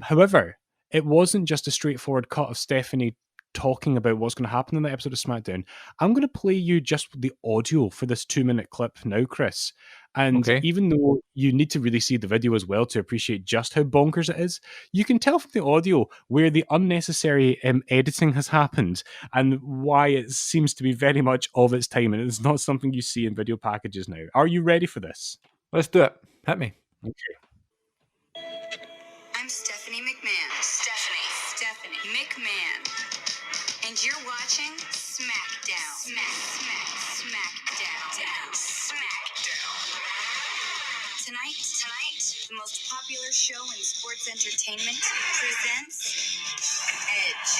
However, it wasn't just a straightforward cut of Stephanie talking about what's going to happen in that episode of SmackDown. I'm going to play you just the audio for this 2-minute clip now, Chris. And even though you need to really see the video as well to appreciate just how bonkers it is, you can tell from the audio where the unnecessary editing has happened and why it seems to be very much of its time, and it's not something you see in video packages now. Are you ready for this? Let's do it. Hit me. Okay. I'm Stephanie McMahon. Stephanie McMahon. And you're watching SmackDown. SmackDown. Tonight, the most popular show in sports entertainment presents Edge.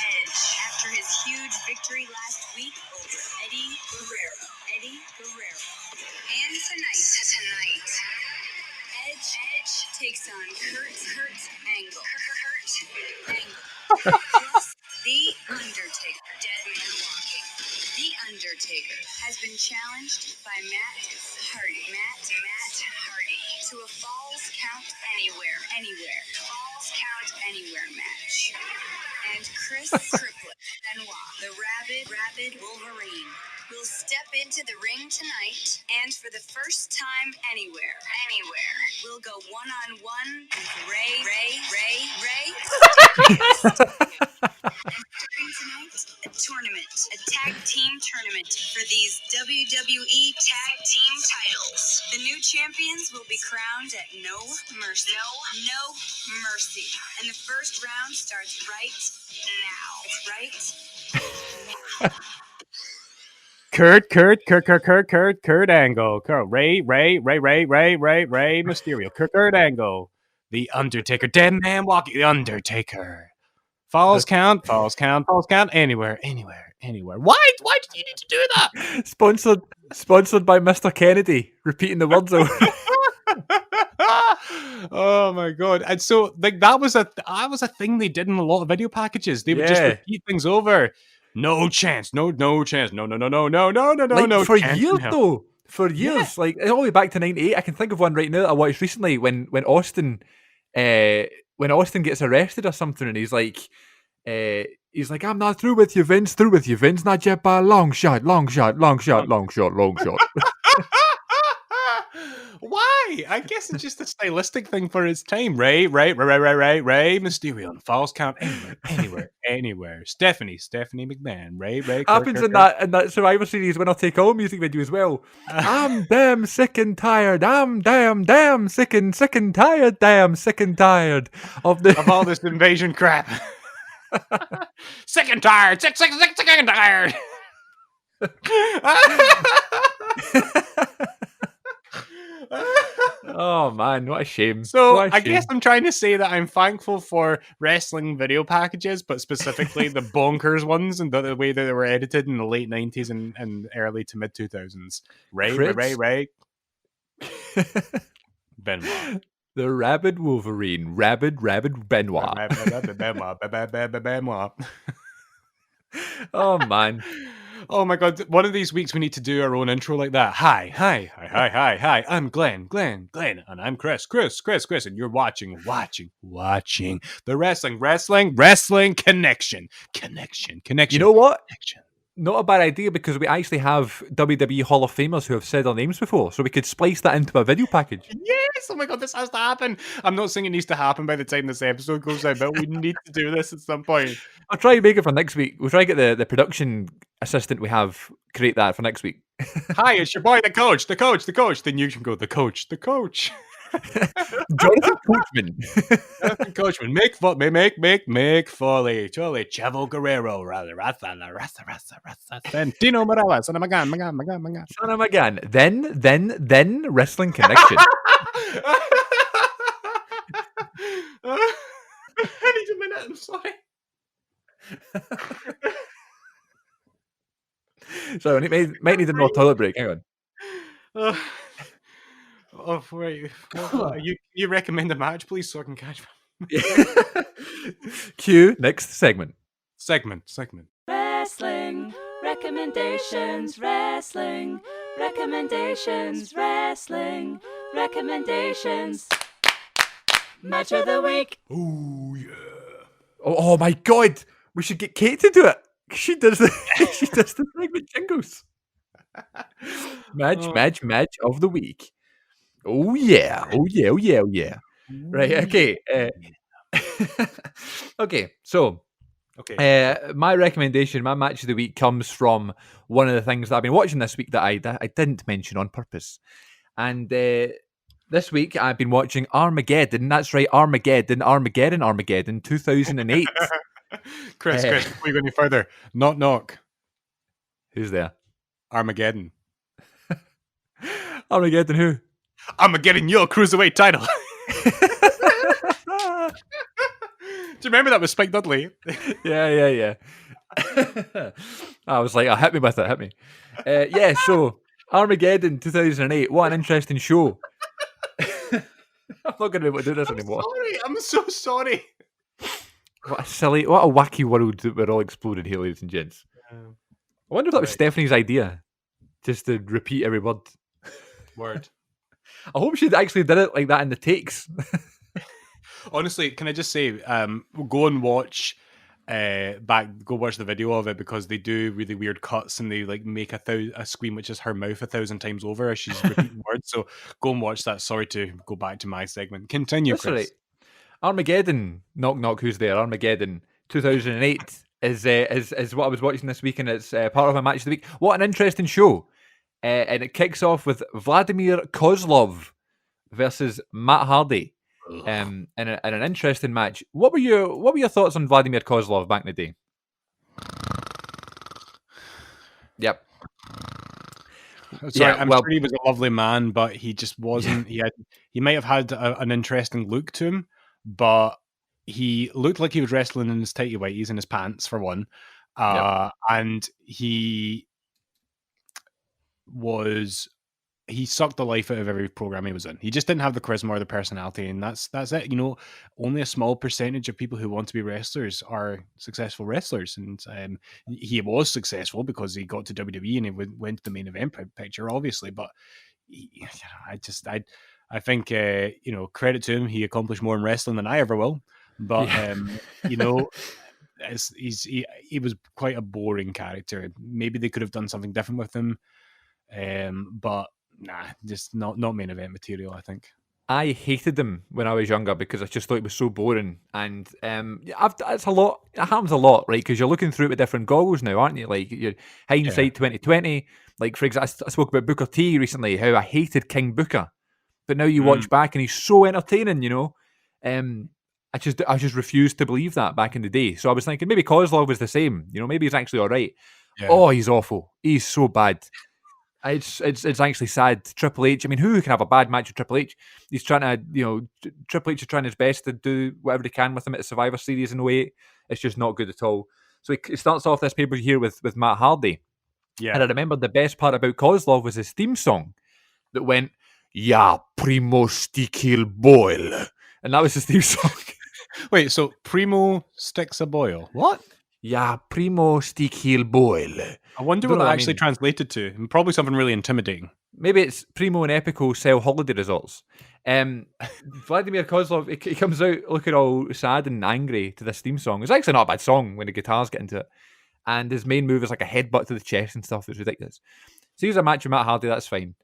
After his huge victory last week over Eddie Guerrero. And tonight, Edge takes on Kurt Angle. Plus, The Undertaker, dead man walking. The Undertaker has been challenged by Matt Hardy. To a Falls Count Anywhere match. And Chris Cripplet Benoit, the rabid Wolverine, will step into the ring tonight, and for the first time anywhere, we'll go one-on-one with Ray. And tonight, a tag team tournament for these WWE tag team titles. The new champions will be crowned at No Mercy. No Mercy. And the first round starts right now. It's right now. Kurt Angle. Ray Mysterio. Kurt Angle. The Undertaker. Dead man walking. The Undertaker. Falls count. Anywhere. Why did you need to do that? Sponsored by Mr. Kennedy, repeating the words out. Oh my god! And so, like, that was a thing they did in a lot of video packages. They would just repeat things over. No chance. No chance. No. Like, for years, though. For years, like all the way back to '98. I can think of one right now that I watched recently when Austin gets arrested or something, and he's like, I'm not through with you, Vince. Not yet by a long shot. Why? I guess it's just a stylistic thing for its time. Ray Mysterio on Falls Count anywhere. Stephanie McMahon. Ray. Happens in that Survivor Series Winner Take All music video as well. I'm damn sick and tired. I'm damn sick and tired. Damn sick and tired of all this invasion crap. Sick and tired. Sick and tired. Oh man, what a shame. I guess I'm trying to say that I'm thankful for wrestling video packages, but specifically the bonkers ones and the way that they were edited in the late 90s and early to mid 2000s. Ray. Benoit. The rabid Wolverine. Rabid Benoit. Benoit. Oh man. Oh my god! One of these weeks we need to do our own intro like that. Hi. I'm Glenn, and I'm Chris, and you're watching the wrestling connection. You know what? Connection. Not a bad idea, because we actually have WWE Hall of Famers who have said our names before, so we could splice that into a video package. Yes! Oh my god, this has to happen. I'm not saying it needs to happen by the time this episode goes out, but we need to do this at some point. I'll try and make it for next week. We'll try and get the production assistant we have create that for next week. Hi, it's your boy, the coach. Then you can go, the coach. Jonathan Coachman. Jonathan Coachman, make Foley, Chole, Chavo Guerrero, rather, Dino Morales, and Magan. Son of a gun. Then Wrestling Connection. I need a minute, I'm sorry. So it might need a more toilet break. Hang on. Wait. You recommend a match, please, so I can catch Cue next segment. Segment. Wrestling recommendations, wrestling recommendations, wrestling recommendations. Match of the week. Oh yeah. Oh my god! We should get Kate to do it. She does the segment jingles. Match of the week. Oh yeah. Right. Okay. Okay. So. Okay. My recommendation, my match of the week, comes from one of the things that I've been watching this week that I didn't mention on purpose. And this week I've been watching Armageddon. That's right, Armageddon 2008. Chris, before you go any further, knock. Who's there? Armageddon. Armageddon who? Armageddon, your cruiserweight title. Do you remember that with Spike Dudley? Yeah. I was like, hit me with it, hit me. Yeah, so Armageddon 2008. What an interesting show. I'm not going to be able to do this anymore. I'm so sorry. What a wacky world that we're all exploded here, ladies and gents. I wonder if that was Stephanie's idea, just to repeat every word. Word. I hope she actually did it like that in the takes. Honestly, can I just say, go and watch go watch the video of it, because they do really weird cuts and they like make a scream which is her mouth 1,000 times over as she's repeating words. So go and watch that. Sorry to go back to my segment. Continue, That's Chris. right. Armageddon, knock, who's there? Armageddon 2008 is what I was watching this week, and it's part of my match of the week. What an interesting show. And it kicks off with Vladimir Kozlov versus Matt Hardy. In an interesting match. What were your thoughts on Vladimir Kozlov back in the day? Yep. Sorry, I'm sure he was a lovely man, but he just wasn't. He might have had an interesting look to him, but he looked like he was wrestling in his tighty whities and his pants for one, and he sucked the life out of every program he was in. He just didn't have the charisma or the personality, and that's it. You know, only a small percentage of people who want to be wrestlers are successful wrestlers, and he was successful because he got to WWE and he went to the main event picture, obviously. But I think credit to him, he accomplished more in wrestling than I ever will. But he was quite a boring character. Maybe they could have done something different with him, but. Nah, just not main event material, I think. I hated him when I was younger because I just thought it was so boring. And it's a lot. It happens a lot, right? Because you're looking through it with different goggles now, aren't you? Like your hindsight 2020. Like for example, I spoke about Booker T recently, how I hated King Booker, but now you watch back and he's so entertaining. You know, I just refused to believe that back in the day. So I was thinking maybe Kozlov was the same. You know, maybe he's actually all right. Yeah. Oh, he's awful. He's so bad. It's actually sad. Triple H. I mean, who can have a bad match with Triple H? He's trying to, Triple H is trying his best to do whatever he can with him at the Survivor Series in 08. It's just not good at all. So he starts off this paper here with Matt Hardy. Yeah. And I remember the best part about Kozlov was his theme song that went, "Ya Primo Stick Boil," and that was his theme song. Wait, so Primo sticks a boil? What? Yeah, primo stick heel boil. I wonder Don't what know that what I actually mean. translated to. And probably something really intimidating. Maybe it's primo and epico sell holiday results. Vladimir Kozlov, he comes out looking all sad and angry to this theme song. It's actually not a bad song when the guitars get into it. And his main move is like a headbutt to the chest and stuff. It's ridiculous. So here's a match with Matt Hardy, that's fine.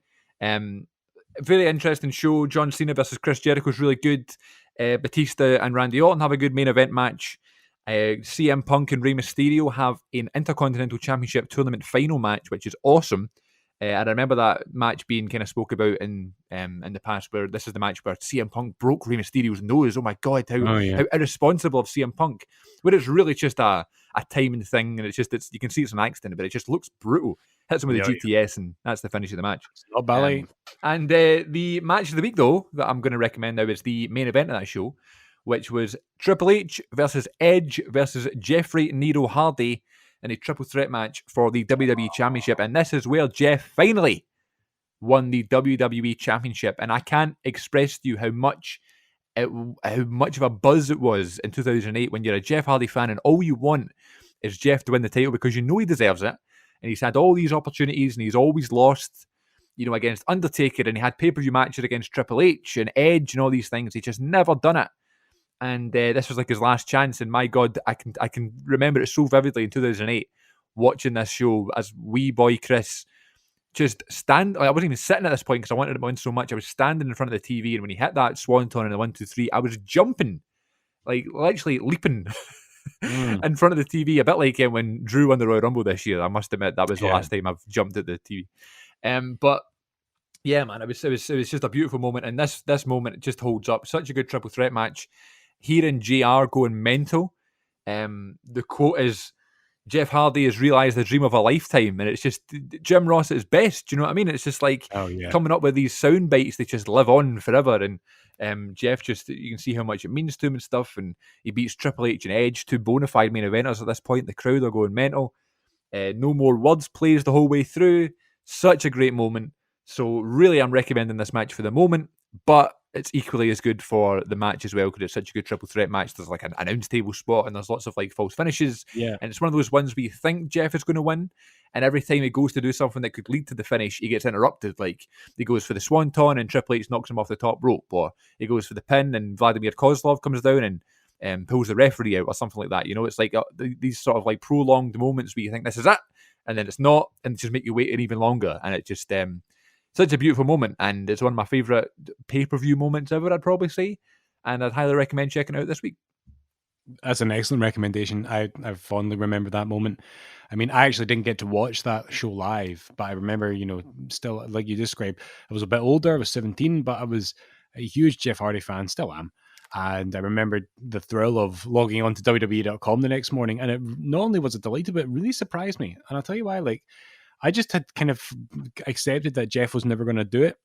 Very interesting show. John Cena versus Chris Jericho is really good. Batista and Randy Orton have a good main event match. CM Punk and Rey Mysterio have an Intercontinental Championship tournament final match, which is awesome. And I remember that match being kind of spoke about in the past, where this is the match where CM Punk broke Rey Mysterio's nose. Oh my god, how irresponsible of CM Punk! Where it's really just a timing thing, and it's you can see it's an accident, but it just looks brutal. Hits him with the GTS, and that's the finish of the match. Not ballet. And the match of the week, though, that I'm going to recommend now is the main event of that show, which was Triple H versus Edge versus Jeffrey Nero Hardy in a triple threat match for the WWE Championship. And this is where Jeff finally won the WWE Championship. And I can't express to you how much of a buzz it was in 2008 when you're a Jeff Hardy fan and all you want is Jeff to win the title because you know he deserves it. And he's had all these opportunities and he's always lost, against Undertaker, and he had pay-per-view matches against Triple H and Edge and all these things. He just never done it. And this was like his last chance. And my God, I can remember it so vividly in 2008, watching this show as wee boy Chris just stand. I wasn't even sitting at this point because I wanted him to win so much. I was standing in front of the TV, and when he hit that swanton in the 1, 2, 3, I was jumping, like literally leaping in front of the TV, a bit like when Drew won the Royal Rumble this year. I must admit that was the last time I've jumped at the TV. But yeah, man, it was just a beautiful moment, and this moment just holds up. Such a good triple threat match. Hearing JR going mental. The quote is, Jeff Hardy has realised the dream of a lifetime, and it's just Jim Ross at his best. Do you know what I mean? It's just like coming up with these sound bites that just live on forever. And Jeff you can see how much it means to him and stuff. And he beats Triple H and Edge, two bona fide main eventers at this point. The crowd are going mental. No More Words plays the whole way through. Such a great moment. So really, I'm recommending this match for the moment, but it's equally as good for the match as well because it's such a good triple threat match. There's like an announce table spot and there's lots of like false finishes. Yeah. And it's one of those ones where you think Jeff is going to win, and every time he goes to do something that could lead to the finish, he gets interrupted. Like he goes for the swanton and Triple H knocks him off the top rope, or he goes for the pin and Vladimir Kozlov comes down and pulls the referee out or something like that. It's like these sort of like prolonged moments where you think this is it, and then it's not, and just make you wait even longer. And it just such a beautiful moment, and it's one of my favourite pay-per-view moments ever, I'd probably say, and I'd highly recommend checking it out this week. That's an excellent recommendation. I fondly remember that moment. I mean, I actually didn't get to watch that show live, but I remember, still, like you described, I was a bit older, I was 17, but I was a huge Jeff Hardy fan, still am. And I remember the thrill of logging on to WWE.com the next morning, and it not only was it delighted, but it really surprised me. And I'll tell you why, I just had kind of accepted that Jeff was never going to do it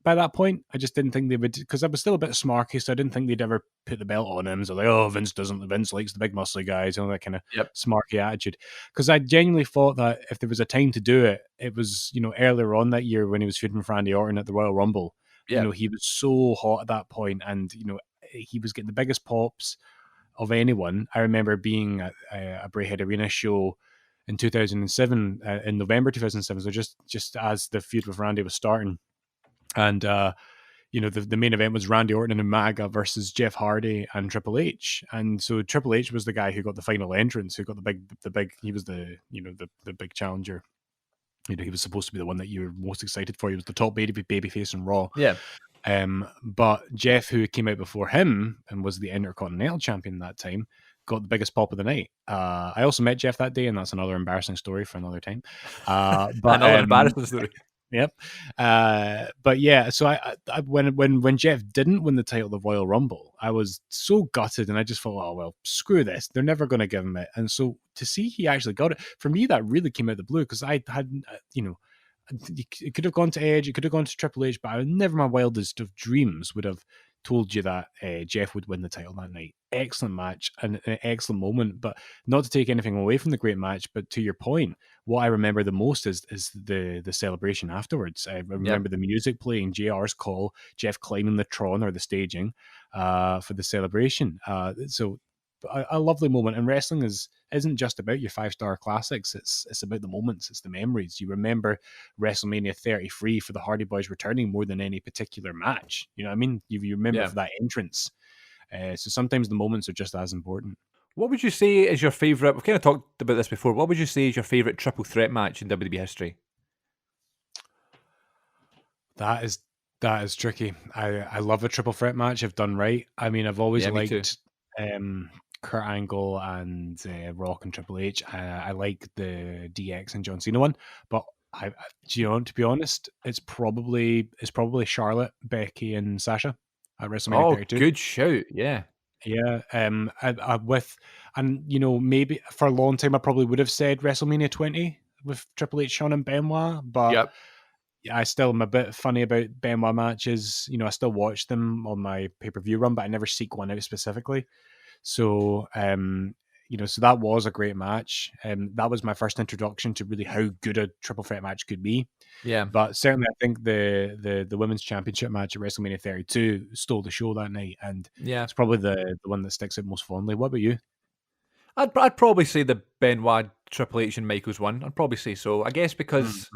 by that point. I just didn't think they would, because I was still a bit smarky, so I didn't think they'd ever put the belt on him. So Vince doesn't. Vince likes the big muscly guys, that kind of smarky attitude. Because I genuinely thought that if there was a time to do it, it was, earlier on that year when he was feuding with Randy Orton at the Royal Rumble. Yeah. He was so hot at that point, and, he was getting the biggest pops of anyone. I remember being at a Braehead Arena show in 2007, in November 2007, so just as the feud with Randy was starting, and the main event was Randy Orton and Umaga versus Jeff Hardy and Triple H, and so Triple H was the guy who got the final entrance, who got the big. He was the big challenger. He was supposed to be the one that you were most excited for. He was the top babyface in Raw. Yeah. But Jeff, who came out before him and was the Intercontinental Champion that time, got the biggest pop of the night. I also met Jeff that day, and that's another embarrassing story for another time. But another embarrassing story. Yep. But yeah, so I when Jeff didn't win the title of Royal Rumble, I was so gutted, and I just thought, oh well, screw this. They're never going to give him it. And so to see he actually got it, for me, that really came out of the blue, because I had, it could have gone to Edge, it could have gone to Triple H, but I would never in my wildest of dreams would have told you that Jeff would win the title that night. Excellent match and an excellent moment, but not to take anything away from the great match, but to your point, what I remember the most is the celebration afterwards. I remember the music playing, JR's call, Jeff climbing the Tron or the staging for the celebration. So a lovely moment. And wrestling isn't just about your 5-star classics. It's about the moments. It's the memories. You remember WrestleMania 33 for the Hardy Boys returning more than any particular match. You know what I mean? You remember for that entrance. So sometimes the moments are just as important. What would you say is your favourite? We've kind of talked about this before. What would you say is your favourite triple threat match in WWE history? That is tricky. I love a triple threat match if done right. I mean, I've always liked Kurt Angle and Rock and Triple H. I like the DX and John Cena one, but to be honest, it's probably Charlotte, Becky, and Sasha at WrestleMania 32. Good shout, yeah. Yeah, maybe for a long time I probably would have said WrestleMania 20 with Triple H, Shawn, and Benoit, but I still am a bit funny about Benoit matches. I still watch them on my pay-per-view run, but I never seek one out specifically. So, so that was a great match. That was my first introduction to really how good a triple threat match could be. Yeah. But certainly I think the women's championship match at WrestleMania 32 stole the show that night. And it's probably the one that sticks out most fondly. What about you? I'd probably say the Benoit, Triple H, and Michaels one. I'd probably say so. I guess because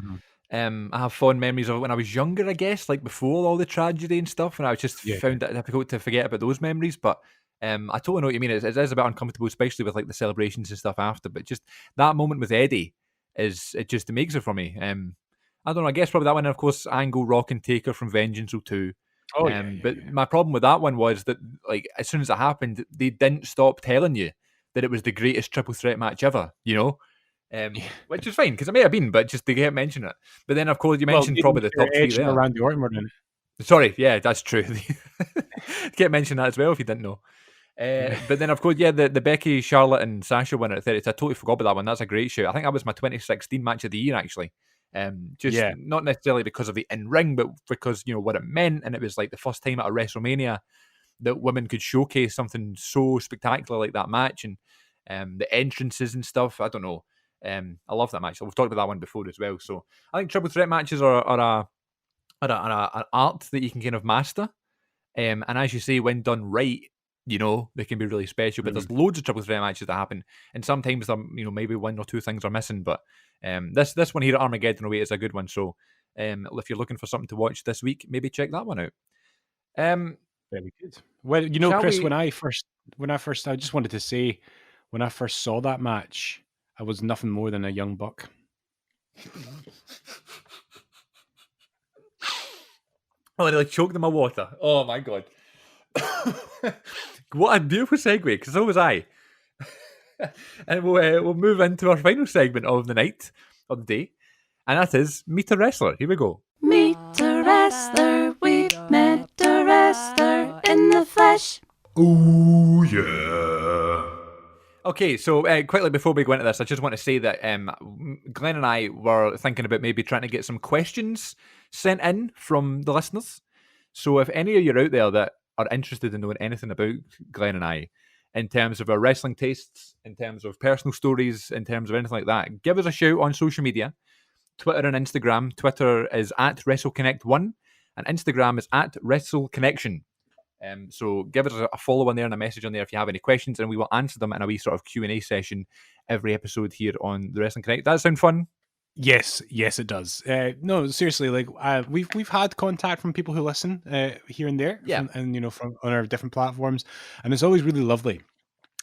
I have fond memories of it when I was younger, I guess, like before all the tragedy and stuff, and I just found it difficult to forget about those memories. But I totally know what you mean. It is a bit uncomfortable, especially with like the celebrations and stuff after. But just that moment with Eddie it makes it for me. I don't know. I guess probably that one, and of course, Angle, Rock, and Taker from Vengeance 2. But my problem with that one was that, like, as soon as it happened, they didn't stop telling you that it was the greatest triple threat match ever. Which is fine because it may have been, but just they kept mentioning it. But then, of course, you mentioned probably the top three there. Randy Orton were in it. Sorry, yeah, that's true. Kept mentioning that as well if you didn't know. But then, of course, the Becky, Charlotte, and Sasha winner at 30. I totally forgot about that one. That's a great show. I think that was my 2016 match of the year, actually. Not necessarily because of the in-ring, but because, what it meant. And it was like the first time at a WrestleMania that women could showcase something so spectacular like that match. And the entrances and stuff. I don't know. I love that match. We've talked about that one before as well. So I think triple threat matches are an art that you can kind of master. And as you say, when done right, they can be really special. But there's loads of triple threat matches that happen, and sometimes maybe one or two things are missing. But this one here at Armageddon away is a good one. So if you're looking for something to watch this week, maybe check that one out. Very good. Well, Chris, when I just wanted to say, when I first saw that match, I was nothing more than a young buck. Oh, they choked in my water. Oh my god. What a beautiful segue, because so was I. And we'll move into our final segment of the night, of the day, and that is Meet a Wrestler. Here we go. Meet a wrestler, we met a wrestler in the flesh. Oh yeah. Okay, so quickly before we go into this, I just want to say that Glenn and I were thinking about maybe trying to get some questions sent in from the listeners. So if any of you out there that are interested in knowing anything about Glenn and I, in terms of our wrestling tastes, in terms of personal stories, in terms of anything like that, give us a shout on social media, Twitter and Instagram. Twitter is at WrestleConnect1 and Instagram is at WrestleConnection. So give us a follow on there and a message on there if you have any questions, and we will answer them in a wee sort of Q&A session every episode here on the Wrestling Connect. Does that sound fun? Yes, it does. No, seriously, like we've had contact from people who listen here and there, from on our different platforms, and it's always really lovely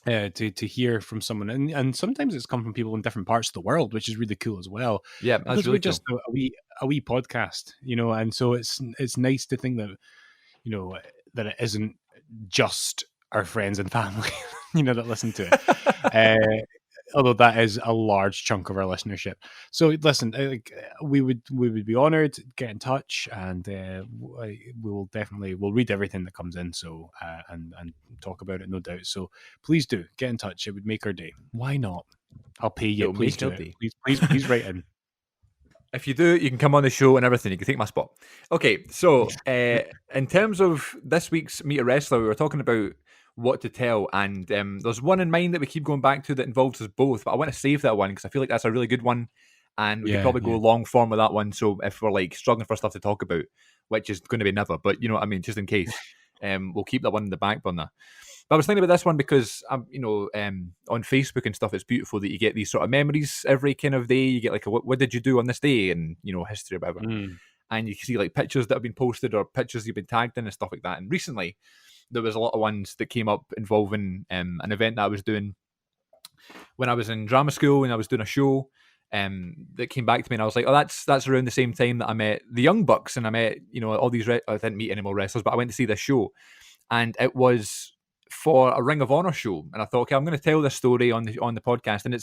to hear from someone, and sometimes it's come from people in different parts of the world, which is really cool as well. Yeah, that's because really we're just a wee podcast, and so it's nice to think that that it isn't just our friends and family, that listen to it. Although that is a large chunk of our listenership. So listen, we would be honored. Get in touch, and we'll read everything that comes in. So and talk about it, no doubt. So please do get in touch. It would make our day. Why not? I'll pay you. Please do it. Please write in. If you do, you can come on the show and everything. You can take my spot. Okay, so in terms of this week's Meet a Wrestler, we were talking about what to tell, and there's one in mind that we keep going back to that involves us both, but I want to save that one because I feel like that's a really good one, and we could probably go long form with that one. So if we're like struggling for stuff to talk about, which is going to be never, but you know what I mean, just in case, we'll keep that one in the back burner. But I was thinking about this one because on Facebook and stuff, it's beautiful that you get these sort of memories every kind of day. You get like, what did you do on this day, and history about it. And you can see like pictures that have been posted or pictures you've been tagged in and stuff like that. And recently, there was a lot of ones that came up involving an event that I was doing when I was in drama school and I was doing a show. That came back to me, and I was like, oh, that's around the same time that I met the Young Bucks, and I met all these. I didn't meet any more wrestlers, but I went to see this show, and it was for a Ring of Honor show, and I thought, okay, I'm going to tell this story on the podcast, and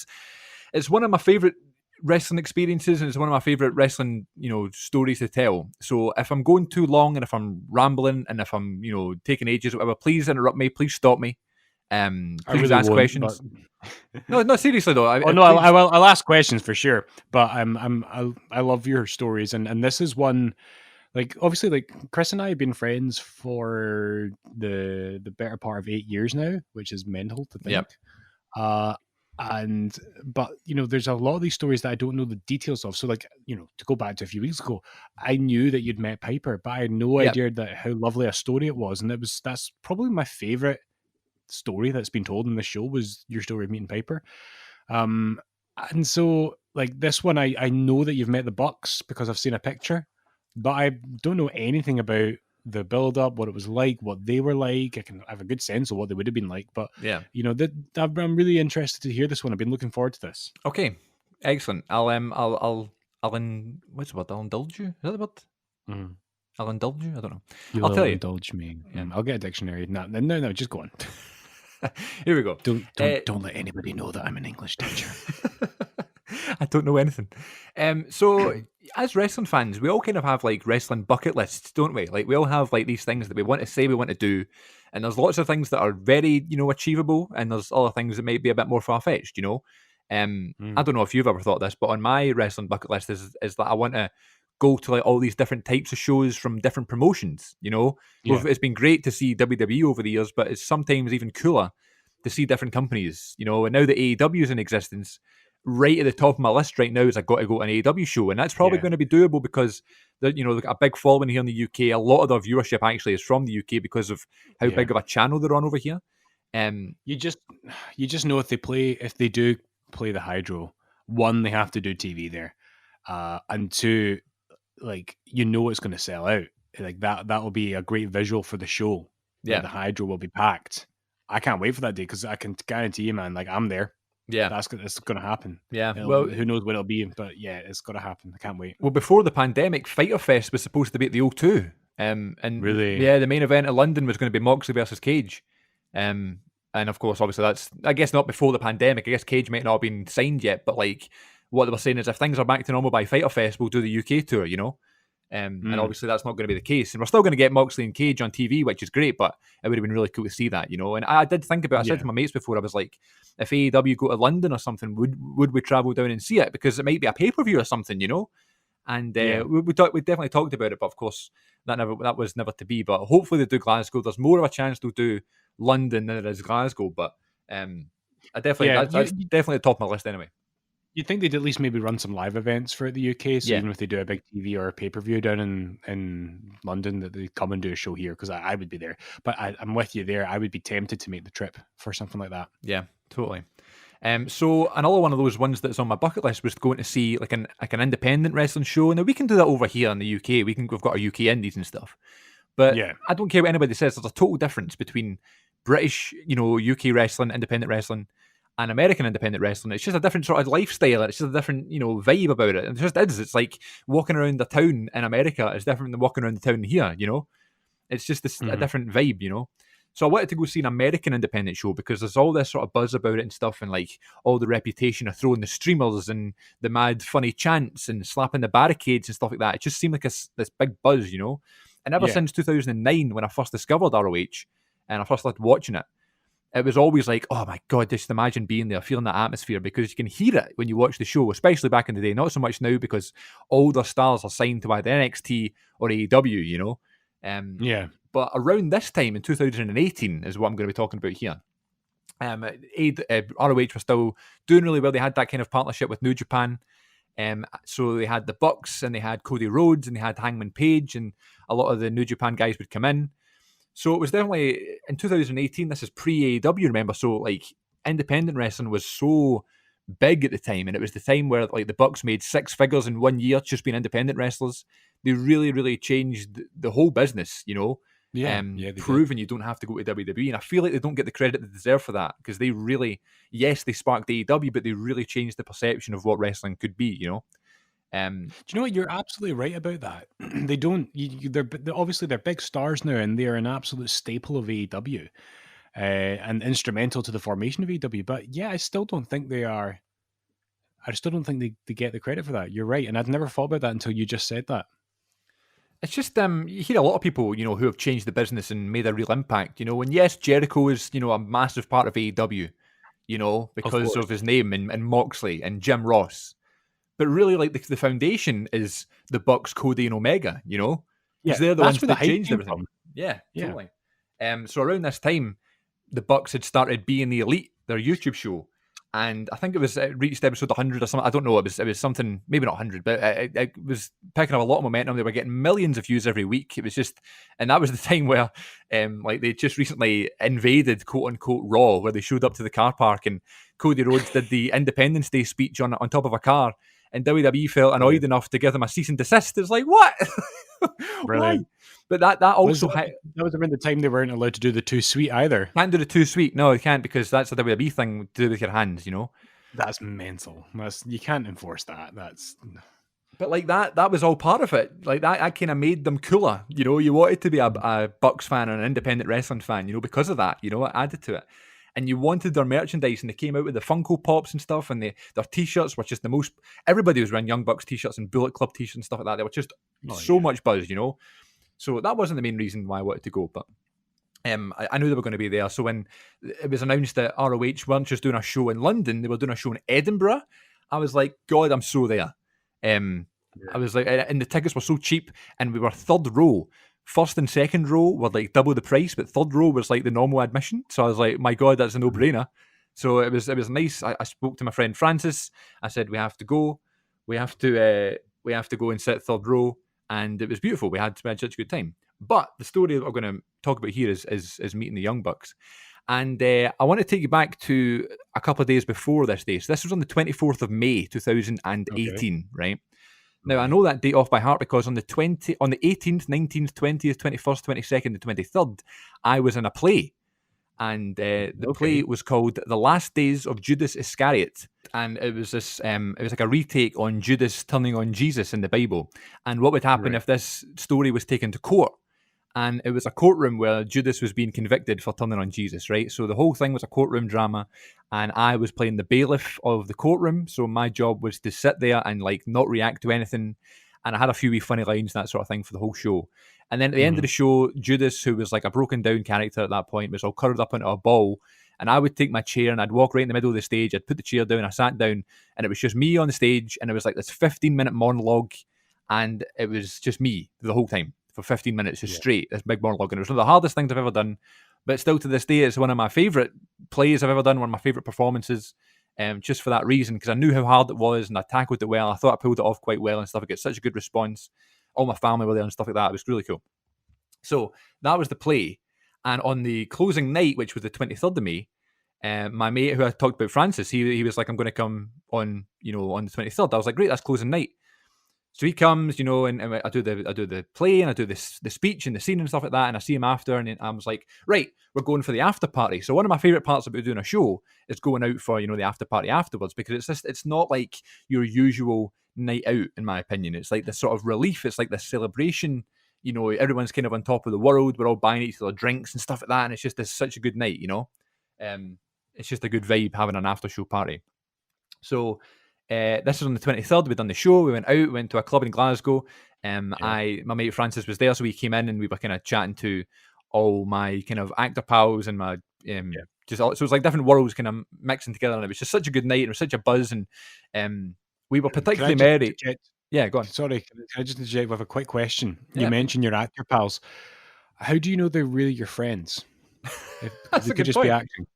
it's one of my favorite wrestling experiences, and it's one of my favorite wrestling stories to tell. So if I'm going too long, and if I'm rambling, and if I'm taking ages or whatever, please interrupt me, please stop me. Please really ask won't, questions. No, seriously though. I'll ask questions for sure. But I love your stories, and this is one. Like, obviously, like Chris and I have been friends for the better part of 8 years now, which is mental to think. Yep. But there's a lot of these stories that I don't know the details of. So, like, to go back to a few weeks ago, I knew that you'd met Piper, but I had no idea that how lovely a story it was, and that's probably my favorite story that's been told in the show was your story of meeting Piper. And so, like, this one, I know that you've met the Bucks because I've seen a picture, but I don't know anything about the build-up, what it was like, what they were like. I have a good sense of what they would have been like, but yeah, I'm really interested to hear this one. I've been looking forward to this. Okay, excellent. I'll what's the word? I'll indulge you. Is that the word? Mm. I'll indulge you. I don't know. I'll tell you. Indulge me. Yeah. I'll get a dictionary. No, just go on. Here we go. Don't let anybody know that I'm an English teacher. I don't know anything. So as wrestling fans, we all kind of have like wrestling bucket lists, don't we? Like we all have like these things that we want to say we want to do, and there's lots of things that are very achievable, and there's other things that might be a bit more far fetched. I don't know if you've ever thought this, but on my wrestling bucket list is that I want to go to like all these different types of shows from different promotions. It's been great to see WWE over the years, but it's sometimes even cooler to see different companies. And now that AEW is in existence, right at the top of my list right now is I got to go to an AEW show, and that's probably going to be doable because a big following here in the UK. A lot of their viewership actually is from the UK because of how big of a channel they're on over here. You just know if they do play the Hydro, one, they have to do TV there, and two, like it's going to sell out. Like that will be a great visual for the show. Yeah, the Hydro will be packed. I can't wait for that day because I can guarantee you, man, like I'm there. Yeah, that's going to happen. Yeah, who knows when it'll be, but yeah, it's going to happen. I can't wait. Well, before the pandemic, Fyter Fest was supposed to be at the O2, and really, yeah, the main event in London was going to be Moxley versus Cage, and of course, obviously, that's I guess not before the pandemic. I guess Cage might not have been signed yet, but like what they were saying is if things are back to normal by Fyter Fest, we'll do the UK tour, and obviously that's not going to be the case, and we're still going to get Moxley and Cage on TV, which is great, but it would have been really cool to see that, and I did think about it. I said to my mates before, I was like, if AEW go to London or something, would we travel down and see it, because it might be a pay-per-view or something, and we definitely talked about it, but of course that was never to be. But hopefully they do Glasgow. There's more of a chance they'll do London than there is Glasgow, but that's definitely the top of my list anyway. You'd think they'd at least maybe run some live events for the UK, so even if they do a big TV or a pay-per-view down in London, that they come and do a show here, because I would be there. But I'm with you there. I would be tempted to make the trip for something like that. Yeah, totally. So another one of those ones that's on my bucket list was going to see like an independent wrestling show. Now we can do that over here in the UK. We've got our UK indies and stuff. But I don't care what anybody says. There's a total difference between British, UK wrestling, independent wrestling, and American independent wrestling. It's just a different sort of lifestyle. It's just a different, vibe about it. And it just is. It's like walking around the town in America is different than walking around the town here, It's just a different vibe, So I wanted to go see an American independent show because there's all this sort of buzz about it and stuff, and like all the reputation of throwing the streamers and the mad funny chants and slapping the barricades and stuff like that. It just seemed like this big buzz, And ever since 2009, when I first discovered ROH and I first started watching it, it was always like, oh my God, just imagine being there, feeling that atmosphere, because you can hear it when you watch the show, especially back in the day. Not so much now because all their stars are signed to either NXT or AEW, But around this time in 2018 is what I'm going to be talking about here. ROH was still doing really well. They had that kind of partnership with New Japan. So they had the Bucks and they had Cody Rhodes and they had Hangman Page, and a lot of the New Japan guys would come in. So it was definitely in 2018. This is pre AEW, remember? So like independent wrestling was so big at the time, and it was the time where like the Bucks made 6 figures in 1 year just being independent wrestlers. They really, really changed the whole business, Yeah, they did. proving you don't have to go to WWE. And I feel like they don't get the credit they deserve for that, because they really, yes, they sparked AEW, but they really changed the perception of what wrestling could be, Do you know what? You're absolutely right about that. They don't. They're obviously they're big stars now, and they're an absolute staple of AEW, and instrumental to the formation of AEW. But yeah, I still don't think they are. I still don't think they get the credit for that. You're right, and I'd never thought about that until you just said that. It's just you hear a lot of people, who have changed the business and made a real impact. And yes, Jericho is, a massive part of AEW, because of his name and Moxley and Jim Ross. But really, like the foundation is the Bucks, Cody, and Omega. Because they're the ones that changed everything. From. Yeah, totally. So around this time, the Bucks had started being the Elite, their YouTube show. And I think it reached episode 100 or something. I don't know. It was something, maybe not 100, but it was picking up a lot of momentum. They were getting millions of views every week. It was just, and that was the time where, like they just recently invaded quote unquote Raw, where they showed up to the car park and Cody Rhodes did the Independence Day speech on top of a car, and WWE felt annoyed enough to give them a cease and desist. It's like, what? Brilliant. Why? But that also that was around the time they weren't allowed to do the too sweet either. Can't do the too sweet. No, you can't, because that's a WWE thing to do with your hands, That's mental. You can't enforce that. But like that was all part of it. Like that kind of made them cooler. You wanted to be a Bucks fan and an independent wrestling fan, because of that. It added to it. And you wanted their merchandise, and they came out with the Funko Pops and stuff, and their T-shirts were just the most. Everybody was wearing Young Bucks T-shirts and Bullet Club T-shirts and stuff like that. They were just much buzz, So that wasn't the main reason why I wanted to go, but I knew they were going to be there. So when it was announced that ROH weren't just doing a show in London, they were doing a show in Edinburgh, I was like, God, I'm so there. I was like, and the tickets were so cheap, and we were third row. First and second row were like double the price, but third row was like the normal admission. So I was like, my God, that's a no-brainer. So it was nice. I spoke to my friend Francis. I said, we have to go. We have to go and sit third row. And it was beautiful. We had such a good time. But the story that we're going to talk about here is meeting the Young Bucks. And I want to take you back to a couple of days before this day. So this was on the 24th of May, 2018, right? Now, I know that date off by heart because on the 18th, 19th, 20th, 21st, 22nd, and 23rd, I was in a play. And the play was called The Last Days of Judas Iscariot. And it was this, it was like a retake on Judas turning on Jesus in the Bible. And what would happen if this story was taken to court? And it was a courtroom where Judas was being convicted for turning on Jesus, right? So the whole thing was a courtroom drama, and I was playing the bailiff of the courtroom. So my job was to sit there and like not react to anything. And I had a few wee funny lines, that sort of thing, for the whole show. And then at the end of the show, Judas, who was like a broken down character at that point, was all curled up into a ball. And I would take my chair and I'd walk right in the middle of the stage. I'd put the chair down, I sat down, and it was just me on the stage. And it was like this 15-minute monologue. And it was just me the whole time for 15 minutes, just straight, this big monologue. And it was one of the hardest things I've ever done. But still to this day, it's one of my favourite plays I've ever done, one of my favourite performances. Just for that reason, because I knew how hard it was and I tackled it well. I thought I pulled it off quite well and stuff. I get such a good response. All my family were there and stuff like that. It was really cool. So that was the play. And on the closing night, which was the 23rd of May, my mate who I talked about, Francis, he was like, I'm going to come on, on the 23rd. I was like, great, that's closing night. So he comes, and I do the play and I do the speech and the scene and stuff like that. And I see him after, and I was like, right, we're going for the after party. So one of my favorite parts about doing a show is going out for, the after party afterwards, because it's not like your usual night out, in my opinion. It's like this sort of relief. It's like this celebration. Everyone's kind of on top of the world. We're all buying each other drinks and stuff like that. And it's just such a good night, It's just a good vibe having an after show party. So this was on the 23rd. We'd done the show. We went out, we went to a club in Glasgow. My mate Francis was there, so we came in and we were kind of chatting to all my kind of actor pals and my so it was like different worlds kind of mixing together, and it was just such a good night and it was such a buzz, and we were particularly merry. Yeah, go on. Sorry, can I just interject with a quick question? Yeah. You mentioned your actor pals. How do you know they're really your friends? That's they a could good just point. be acting.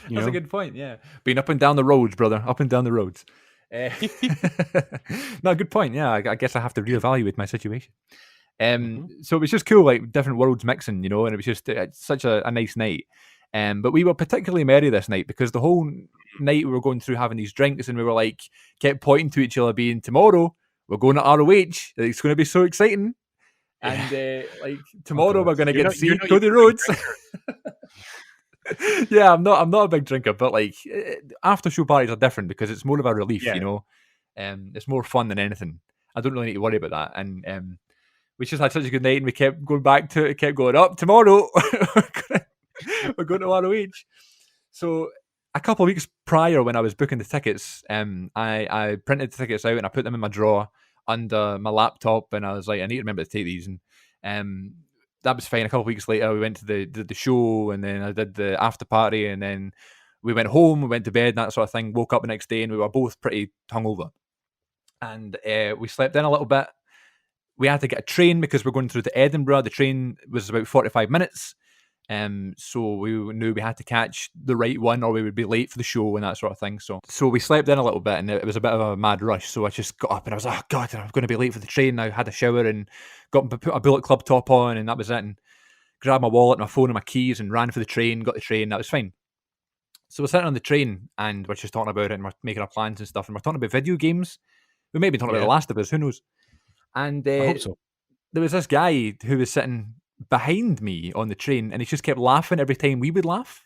That's a good point, yeah. Being up and down the roads, brother. Up and down the roads. No, good point. Yeah, I guess I have to reevaluate my situation. So it was just cool, like different worlds mixing, and it was just such a nice night. But we were particularly merry this night because the whole night we were going through having these drinks, and we were like kept pointing to each other, being tomorrow we're going to ROH. It's going to be so exciting. And like tomorrow we're going to get to see Cody Rhodes. Yeah, I'm not a big drinker, but like after show parties are different because it's more of a relief, it's more fun than anything. I don't really need to worry about that. And we just had such a good night, and we kept going back to it, kept going up tomorrow. We're going to ROH. So a couple of weeks prior, when I was booking the tickets, I printed the tickets out and I put them in my drawer under my laptop, and I was like, I need to remember to take these. And that was fine. A couple of weeks later, we went to the show, and then I did the after party, and then we went home, we went to bed, and that sort of thing. Woke up the next day, and we were both pretty hungover. And we slept in a little bit. We had to get a train because we're going through to Edinburgh. The train was about 45 minutes. So we knew we had to catch the right one or we would be late for the show and that sort of thing. So we slept in a little bit, and it was a bit of a mad rush. So I just got up and I was like, oh God, I'm going to be late for the train now. I had a shower and put a Bullet Club top on, and that was it. And grabbed my wallet, my phone and my keys and ran for the train, got the train. That was fine. So we're sitting on the train and we're just talking about it, and we're making our plans and stuff, and we're talking about video games. We may be talking about The Last of Us, who knows? And I hope so. There was this guy who was sitting behind me on the train, and he just kept laughing every time we would laugh.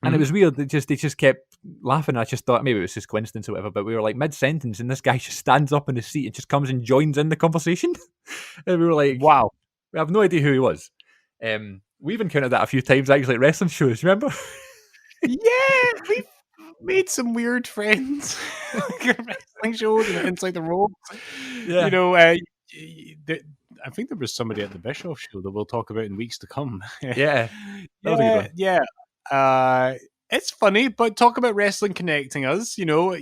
And it was weird. They just kept laughing. I just thought maybe it was just coincidence or whatever, but we were like mid-sentence, and this guy just stands up in his seat and just comes and joins in the conversation. And we were like, wow. We have no idea who he was. We've encountered that a few times actually at wrestling shows, remember? Yeah, we've made some weird friends at wrestling shows and inside the ropes. Yeah. I think there was somebody at the Bischoff show that we'll talk about in weeks to come. Yeah. That was a good one. Yeah. It's funny, but talk about wrestling connecting us. You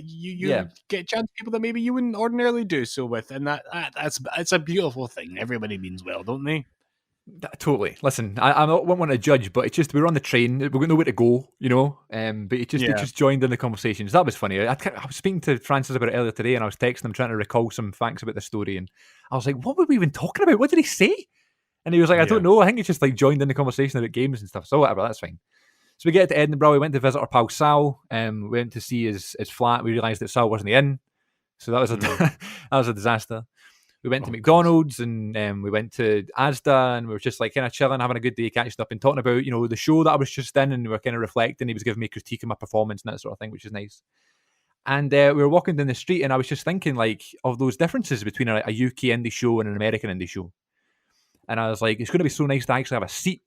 get a chance to people that maybe you wouldn't ordinarily do so with, and that's a beautiful thing. Everybody means well, don't they? Totally. Listen, I don't want to judge, but it's just we were on the train, we got nowhere to go, but he just joined in the conversations. That was funny. I was speaking to Francis about it earlier today, and I was texting him trying to recall some facts about the story, and I was like, what were we even talking about? What did he say? And he was like, I don't know. I think he just like joined in the conversation about games and stuff. So whatever, that's fine. So we get to Edinburgh. We went to visit our pal Sal. We went to see his flat. We realised that Sal wasn't in, so that was that was a disaster. We went to McDonald's and we went to Asda, and we were just like kind of chilling, having a good day, catching up and talking about, the show that I was just in, and we were kind of reflecting. He was giving me a critique of my performance and that sort of thing, which is nice. And we were walking down the street, and I was just thinking like of those differences between a UK indie show and an American indie show. And I was like, it's going to be so nice to actually have a seat,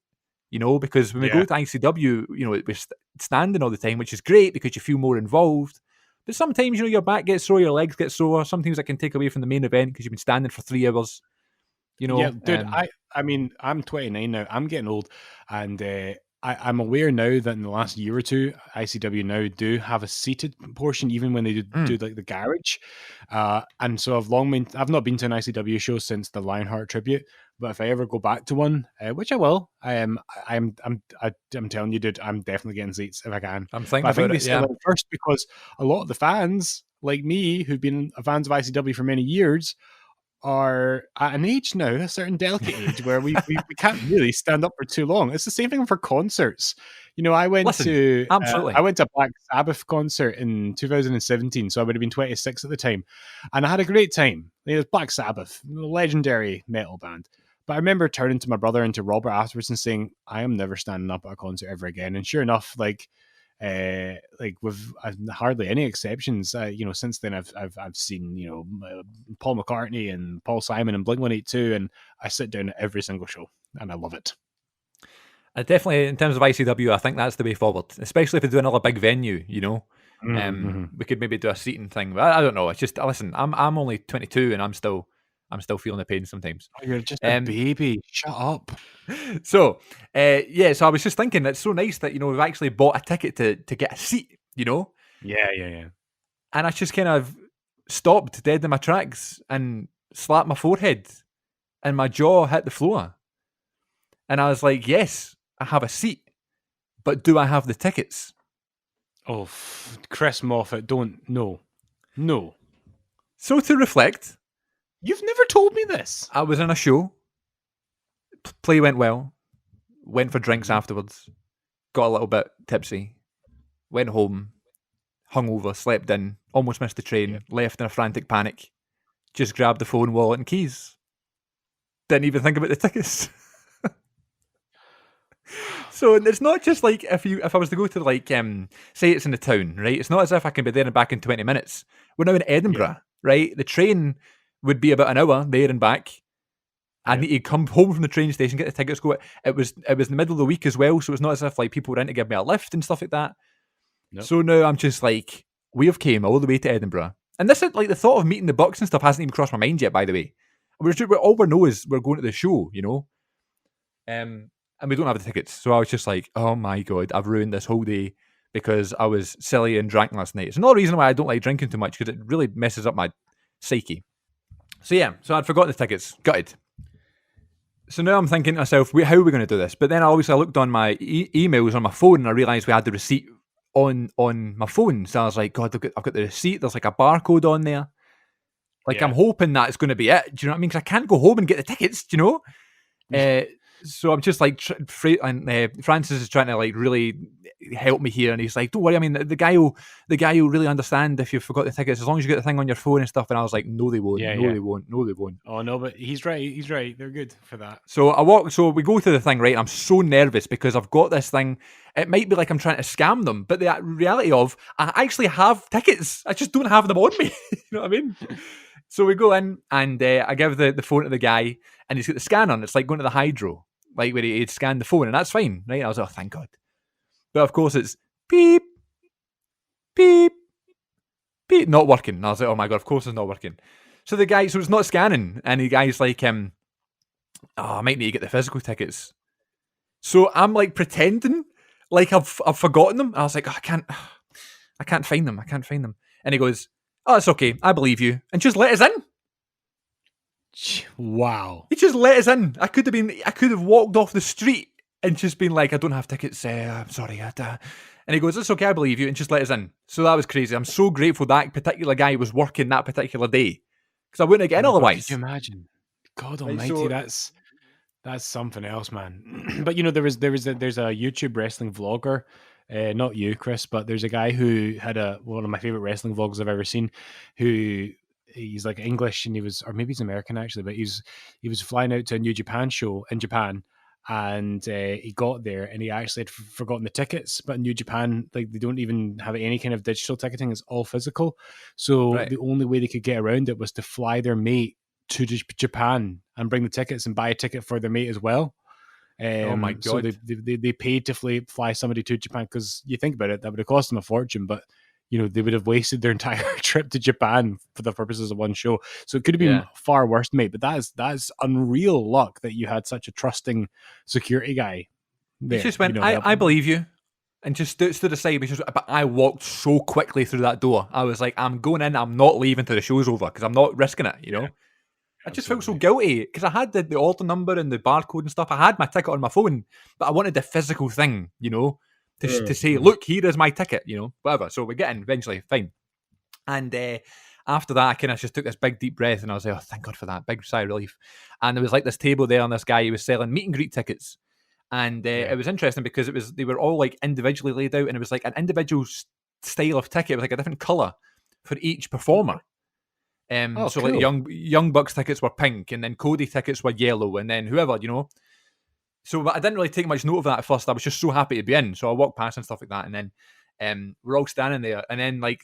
because when we go to ICW, we're standing all the time, which is great because you feel more involved. But sometimes, your back gets sore, your legs get sore. Sometimes that can take away from the main event because you've been standing for 3 hours. Yeah, dude, I mean, I'm 29 now. I'm getting old. And I'm aware now that in the last year or two, ICW now do have a seated portion, even when they do like the garage. And so I've not been to an ICW show since the Lionheart tribute. But if I ever go back to one, which I will, I'm telling you, dude, I'm definitely getting seats if I can. I'm thinking about it. Yeah. First, because a lot of the fans, like me, who've been fans of ICW for many years, are at an age now, a certain delicate age, where we can't really stand up for too long. It's the same thing for concerts. I went to a Black Sabbath concert in 2017, so I would have been 26 at the time, and I had a great time. It was Black Sabbath, legendary metal band. But I remember turning to my brother and to Robert afterwards and saying, I am never standing up at a concert ever again. And sure enough, with hardly any exceptions, since then I've seen, Paul McCartney and Paul Simon and Blink-182, and I sit down at every single show and I love it. Definitely, in terms of ICW, I think that's the way forward, especially if we do another big venue, we could maybe do a seating thing. But I don't know. It's just, listen, I'm only 22 and I'm still feeling the pain sometimes. Oh, you're just a baby. Shut up. So, so I was just thinking, it's so nice that, we've actually bought a ticket to get a seat, Yeah. And I just kind of stopped dead in my tracks and slapped my forehead and my jaw hit the floor. And I was like, yes, I have a seat, but do I have the tickets? Oh, Chris Moffat, no. So to reflect... You've never told me this. I was in a show play went well. Went for drinks afterwards. Got a little bit tipsy. Went home. Hungover. Slept in. Almost missed the train. Left in a frantic panic. Just grabbed the phone, wallet, and keys. Didn't even think about the tickets. So it's not just like if I was to go to like say it's in the town, right? It's not as if I can be there and back in 20 minutes. We're now in Edinburgh, right? The train would be about an hour there and back. I need to come home from the train station, get the tickets, go. It was in the middle of the week as well, so it's not as if like people were in to give me a lift and stuff like that. Nope. So now I'm just like, we have came all the way to Edinburgh, and this is like the thought of meeting the Bucks and stuff hasn't even crossed my mind yet. By the way, all we know is we're going to the show, you know, and we don't have the tickets. So I was just like, oh my god, I've ruined this whole day because I was silly and drank last night. It's another reason why I don't like drinking too much because it really messes up my psyche. So yeah, so I'd forgotten the tickets, gutted. So now I'm thinking to myself, how are we going to do this? But then I looked on my emails on my phone and I realised we had the receipt on my phone. So I was like, God, I've got the receipt. There's like a barcode on there. Like I'm hoping that it's going to be it. Do you know what I mean? Because I can't go home and get the tickets. Do you know? So I'm just like, Francis is trying to like really help me here, and he's like, "Don't worry. I mean, the guy will really understand if you forgot the tickets as long as you get the thing on your phone and stuff." And I was like, "No, they won't. They won't. No, they won't." Oh no, but he's right. He's right. They're good for that. So we go to the thing, right? And I'm so nervous because I've got this thing. It might be like I'm trying to scam them, but the reality of I actually have tickets. I just don't have them on me. You know what I mean? So we go in and I give the phone to the guy, and he's got the scanner, and it's like going to the hydro, like where he'd scanned the phone, and that's fine, right? I was like, oh, thank God. But of course it's beep, beep, beep, not working. And I was like, oh my God, of course it's not working. So the guy, so it's not scanning, and the guy's like, oh, I might need to get the physical tickets. So I'm like pretending like I've forgotten them. I was like, oh, I can't find them. And he goes, oh, it's okay. I believe you. And just let us in. Wow. He just let us in. I could have walked off the street and just been like, I don't have tickets. I'm sorry. And he goes, it's okay. I believe you. And just let us in. So that was crazy. I'm so grateful that particular guy was working that particular day because I wouldn't have get in otherwise. Could you imagine? God Almighty, so, that's something else, man. But you know, there's a YouTube wrestling vlogger. Not you, Chris, but there's a guy who had one of my favorite wrestling vlogs I've ever seen. He's like English, and or maybe he's American actually, but he was flying out to a New Japan show in Japan, and he got there and he actually had forgotten the tickets. But in New Japan, like they don't even have any kind of digital ticketing; it's all physical. So the only way they could get around it was to fly their mate to Japan and bring the tickets and buy a ticket for their mate as well. Oh my God! So they paid to fly somebody to Japan, because you think about it, that would have cost them a fortune, but you know they would have wasted their entire trip to Japan for the purposes of one show. So it could have been far worse, mate. But that is unreal luck that you had such a trusting security guy there. He just went, I believe you, and just stood aside. But I walked so quickly through that door. I was like, I'm going in. I'm not leaving till the show's over because I'm not risking it. You know. Yeah. I just felt so guilty because I had the order number and the barcode and stuff. I had my ticket on my phone, but I wanted the physical thing, you know, to say, look, here is my ticket, you know, whatever. So we get in eventually, fine. And after that, I kind of just took this big deep breath and I was like, oh, thank God for that, big sigh of relief. And there was like this table there and this guy, he was selling meet and greet tickets. And it was interesting because they were all like individually laid out, and it was like an individual style of ticket. It was like a different colour for each performer. So cool. Like young Bucks tickets were pink, and then Cody tickets were yellow, and then whoever, you know. So but I didn't really take much note of that at first. I was just so happy to be in. So I walked past and stuff like that, and then we're all standing there, and then like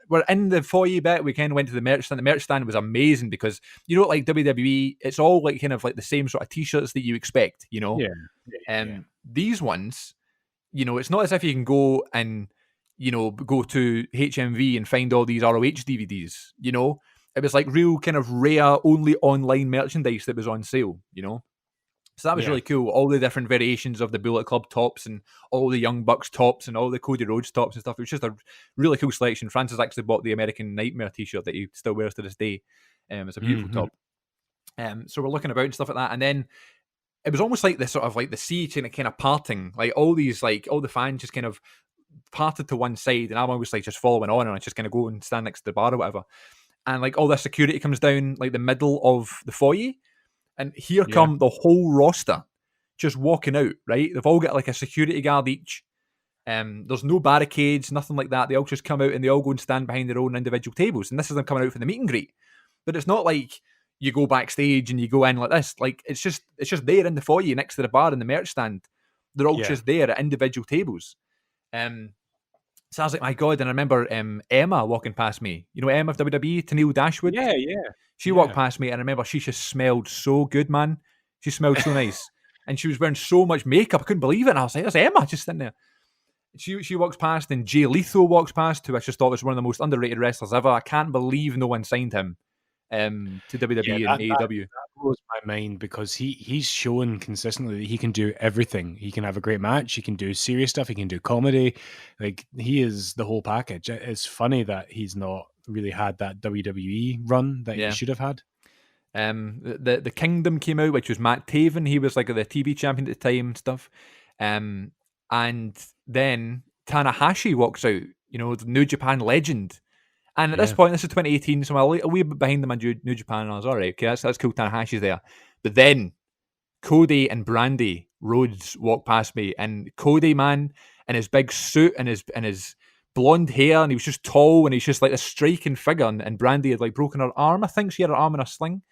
we're in the foyer bit. We kind of went to the merch stand. The merch stand was amazing because you know, like WWE, it's all like kind of like the same sort of t-shirts that you expect, you know. These ones, you know, it's not as if you can go and, you know, go to HMV and find all these ROH DVDs, you know? It was like real kind of rare, only online merchandise that was on sale, you know? So that was really cool. All the different variations of the Bullet Club tops and all the Young Bucks tops and all the Cody Rhodes tops and stuff. It was just a really cool selection. Francis actually bought the American Nightmare t-shirt that he still wears to this day. It's a beautiful top. So we're looking about and stuff like that. And then it was almost like this sort of like the sea kind of parting. Like all these, like all the fans just kind of parted to one side, and I'm always like just following on, and I just kind of go and stand next to the bar or whatever, and like all this security comes down like the middle of the foyer, And here Yeah. come the whole roster just walking out, right? They've all got like a security guard each. There's no barricades, nothing like that. They all just come out and they all go and stand behind their own individual tables. And this is them coming out for the meet and greet. But it's not like you go backstage and you go in like this. Like it's just there in the foyer next to the bar and the merch stand. They're all Yeah. just there at individual tables. So I was like, my God. And I remember Emma walking past me. You know Emma of WWE, Tennille Dashwood? Yeah. She walked past me and I remember she just smelled so good, man. She smelled so nice. And she was wearing so much makeup. I couldn't believe it. And I was like, there's Emma just sitting there. She walks past and Jay Lethal walks past, who I just thought was one of the most underrated wrestlers ever. I can't believe no one signed him to WWE and AEW. That blows my mind because he's shown consistently that he can do everything. He can have a great match. He can do serious stuff. He can do comedy. Like he is the whole package. It's funny that he's not really had that WWE run that he should have had. The Kingdom came out, which was Matt Taven. He was like the TV champion at the time and stuff. And then Tanahashi walks out, you know, the New Japan legend. And at this point, this is 2018, so I'm a wee bit behind them on New Japan, and I was all right, okay, that's cool, Tanahashi's there. But then Cody and Brandy Rhodes walk past me, and Cody, man, in his big suit and his blonde hair, and he was just tall, and he's just like a striking figure, and Brandy had like broken her arm, I think she had her arm in a sling.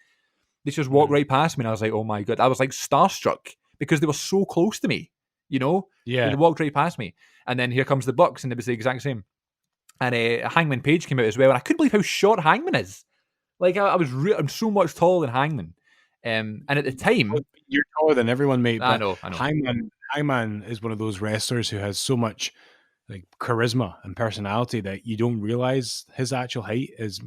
They just walked right past me, and I was like, oh my God, I was like starstruck, because they were so close to me, you know? Yeah. They walked right past me. And then here comes the Bucks, and it was the exact same. And Hangman Page came out as well, and I couldn't believe how short Hangman is. Like I'm so much taller than Hangman, and at the time, you're taller than everyone, mate. I know. Hangman is one of those wrestlers who has so much like charisma and personality that you don't realize his actual height is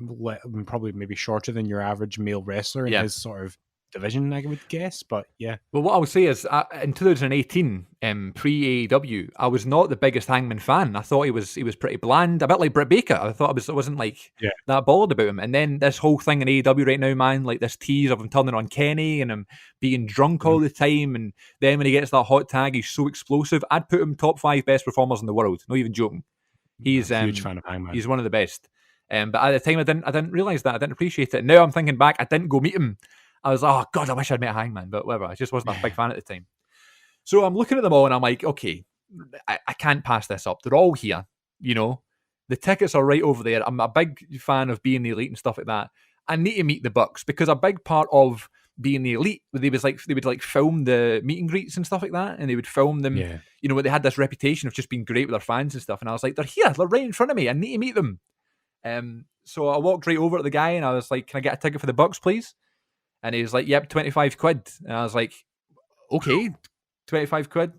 probably maybe shorter than your average male wrestler in his sort of division, I would guess. But yeah. Well, what I would say is, in 2018, pre AEW, I was not the biggest Hangman fan. I thought he was pretty bland, a bit like Britt Baker. I thought I wasn't like that bothered about him. And then this whole thing in AEW right now, man, like this tease of him turning on Kenny and him being drunk all the time, and then when he gets that hot tag, he's so explosive. I'd put him top 5 best performers in the world. Not even joking. He's a huge fan of Hangman. He's one of the best. But at the time, I didn't realize that. I didn't appreciate it. Now I'm thinking back, I didn't go meet him. I was, oh God, I wish I'd met Hangman, but whatever. I just wasn't a big fan at the time. So I'm looking at them all and I'm like, okay, I can't pass this up. They're all here, you know. The tickets are right over there. I'm a big fan of being the elite and stuff like that. I need to meet the Bucks because a big part of being the elite, they would film the meet and greets and stuff like that, and they would film them. Yeah. You know, they had this reputation of just being great with their fans and stuff. And I was like, they're here, they're right in front of me. I need to meet them. So I walked right over to the guy and I was like, can I get a ticket for the Bucks, please? And he was like, yep, 25 quid. And I was like, okay, 25 quid.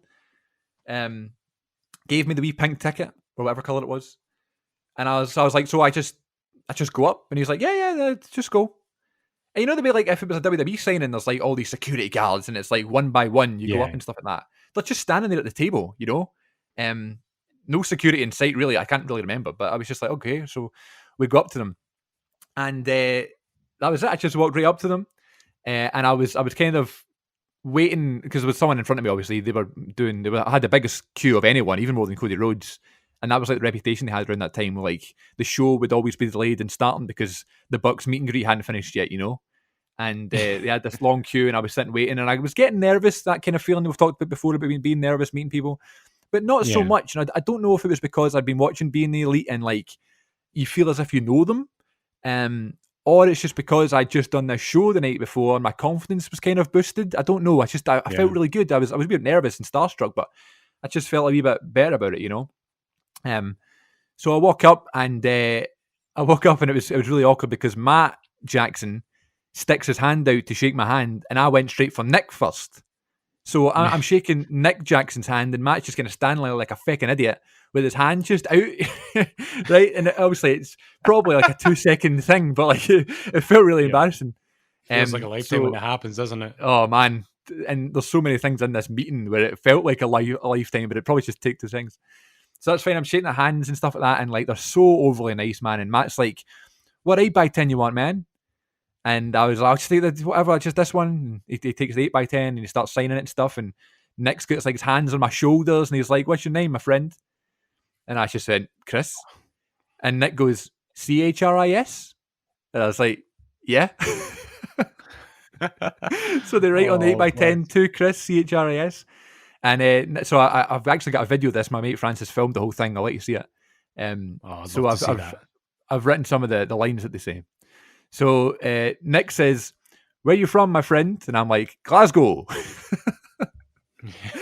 Gave me the wee pink ticket, or whatever colour it was. And I was like, so I just go up. And he's like, yeah, just go. And you know, they'd be like, if it was a WWE signing, there's like all these security guards, and it's like one by one, you go up and stuff like that. They're just standing there at the table, you know? No security in sight, really. I can't really remember, but I was just like, okay. So we go up to them. And that was it. I just walked right up to them. And I was kind of waiting because there was someone in front of me. Obviously, they had the biggest queue of anyone, even more than Cody Rhodes, and that was like the reputation they had around that time. Like the show would always be delayed in starting because the Bucks meet and greet hadn't finished yet, you know. And they had this long queue, and I was sitting waiting, and I was getting nervous. That kind of feeling we've talked about before about being nervous meeting people, but not so much. And I don't know if it was because I'd been watching Being the Elite and like you feel as if you know them. Or it's just because I'd just done this show the night before and my confidence was kind of boosted. I don't know. I felt really good. I was a bit nervous and starstruck, but I just felt a wee bit better about it, you know. So I woke up and it was really awkward because Matt Jackson sticks his hand out to shake my hand, and I went straight for Nick first. So I'm shaking Nick Jackson's hand, and Matt's just kind of standing there like a fucking idiot with his hand just out, right? And obviously it's probably like a 2-second thing, but like it felt really embarrassing. Feels like a lifetime when it happens, doesn't it? Oh man! And there's so many things in this meeting where it felt like a lifetime, but it probably just took 2 seconds. So that's fine. I'm shaking their hands and stuff like that, and like they're so overly nice, man. And Matt's like, "What 8x10 you want, man?" And I was like, "I'll just take whatever, just this one." And he takes the 8x10 and he starts signing it and stuff. And Nick's got like his hands on my shoulders, and he's like, "What's your name, my friend?" And I just said, "Chris." And Nick goes, "CHRIS?" And I was like, "Yeah." So they write on the 8x10 bless. to Chris, CHRIS. And so I've actually got a video of this. My mate Francis filmed the whole thing. I'll let you see it. I'd So love to see that. I've written some of the lines that they say. So Nick says, "Where you from, my friend?" And I'm like, "Glasgow."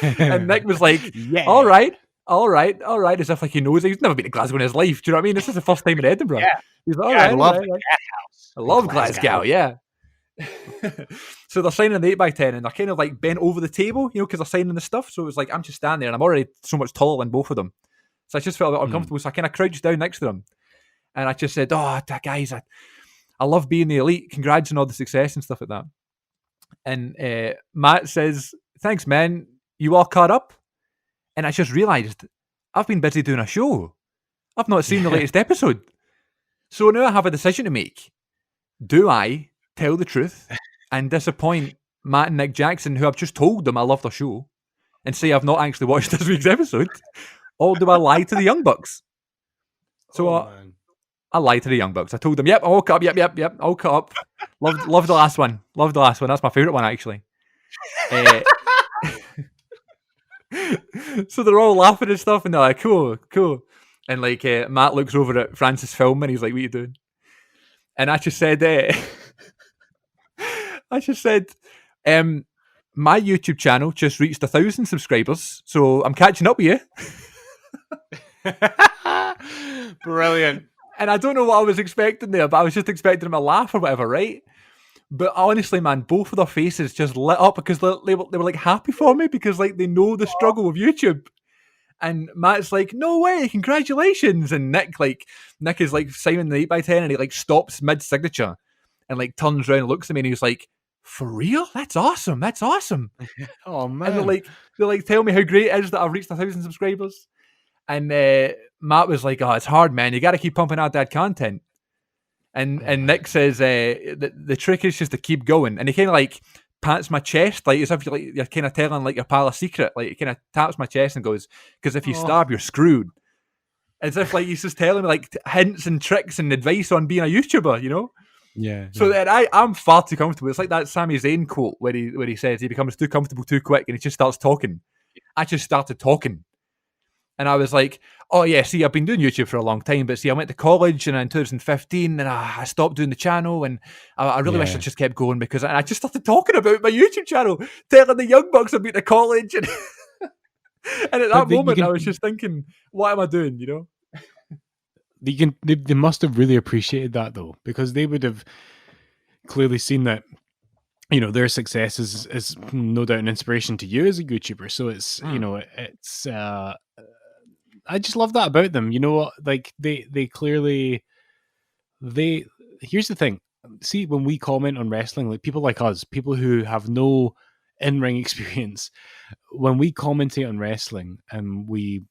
And Nick was like, Yeah. all right, as if like he knows. He's never been to Glasgow in his life. Do you know what I mean? This is the first time in Edinburgh. Yeah. He's like, all Yeah, I right, love all the right. cat house. I in love Glasgow, yeah. So they're signing the 8x10 and they're kind of like bent over the table, because they're signing the stuff. So it was like, I'm just standing there and I'm already so much taller than both of them. So I just felt a bit uncomfortable. So I kind of crouched down next to them. And I just said, "Oh, guys, I love being the elite. Congrats on all the success and stuff like that." And Matt says, "Thanks, man. You all caught up?" And I just realised I've been busy doing a show. I've not seen the latest episode. So now I have a decision to make. Do I tell the truth and disappoint Matt and Nick Jackson, who I've just told them I love their show, and say I've not actually watched this week's episode? Or do I lie to the Young Bucks? So I lied to the Young Bucks. I told them, "Yep, all cut up. Yep, all cut up." Love the last one. Love the last one. That's my favourite one, actually. So they're all laughing and stuff, and they're like, cool. And like Matt looks over at Francis' film, and he's like, "What are you doing?" And I just said, my YouTube channel just reached 1,000 subscribers, so I'm catching up with you. Brilliant. And I don't know what I was expecting there, but I was just expecting him to laugh or whatever, right? But honestly, man, both of their faces just lit up because they were like happy for me because like they know the struggle of YouTube. And Matt's like, "No way, congratulations!" And Nick is like signing the 8x10, and he like stops mid signature, and like turns around and looks at me, and he's like, "For real? That's awesome! That's awesome!" Oh man. And they're like, "Tell me how great it is that I've reached 1,000 subscribers." And Matt was like, "Oh, it's hard, man. You got to keep pumping out that content." And Nick says, the trick is just to keep going. And he kind of like pats my chest, like as if you're kind of telling like your pal a secret. Like he kind of taps my chest and goes, "Because if you starve, you're screwed." As if like he's just telling me like hints and tricks and advice on being a YouTuber, Yeah. So then I'm far too comfortable. It's like that Sami Zayn quote where he says he becomes too comfortable too quick and he just starts talking. I just started talking. And I was like, "Oh yeah, see, I've been doing YouTube for a long time, but see, I went to college and in 2015 and I stopped doing the channel, and I really wish I just kept going because I just started talking about my YouTube channel, telling the Young Bucks I've been to college." And, and at that moment, I was just thinking, what am I doing, They must have really appreciated that though, because they would have clearly seen that their success is no doubt an inspiration to you as a YouTuber. So it's it's I just love that about them. You know what? Like they clearly here's the thing. See, when we comment on wrestling, like people like us, people who have no in-ring experience, when we commentate on wrestling and we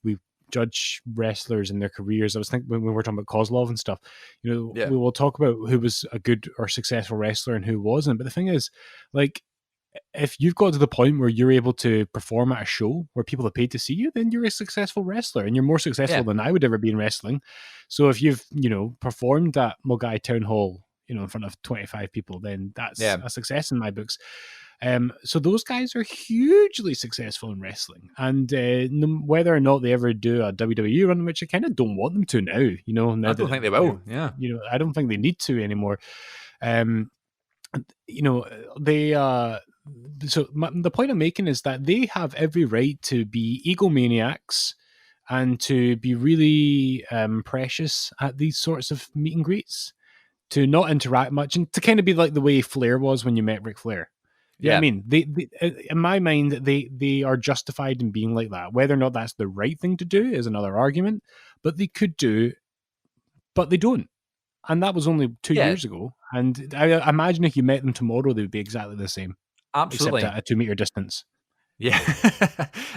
judge wrestlers and their careers, I was thinking when we were talking about Kozlov and stuff, we will talk about who was a good or successful wrestler and who wasn't. But the thing is, like, if you've got to the point where you're able to perform at a show where people have paid to see you, then you're a successful wrestler and you're more successful than I would ever be in wrestling. So if you've, performed at Mogai Town Hall, in front of 25 people, then that's a success in my books. So those guys are hugely successful in wrestling, and whether or not they ever do a WWE run, which I kind of don't want them to now, I don't think they will. Yeah. I don't think they need to anymore. They so the point I'm making is that they have every right to be egomaniacs and to be really precious at these sorts of meet and greets, to not interact much, and to kind of be like the way Flair was when you met Ric Flair. Yeah, I mean, they in my mind, they are justified in being like that. Whether or not that's the right thing to do is another argument, but they could do, but they don't. And that was only 2 years ago. And I imagine if you met them tomorrow, they would be exactly the same. Absolutely. Except at a 2 meter distance. Yeah,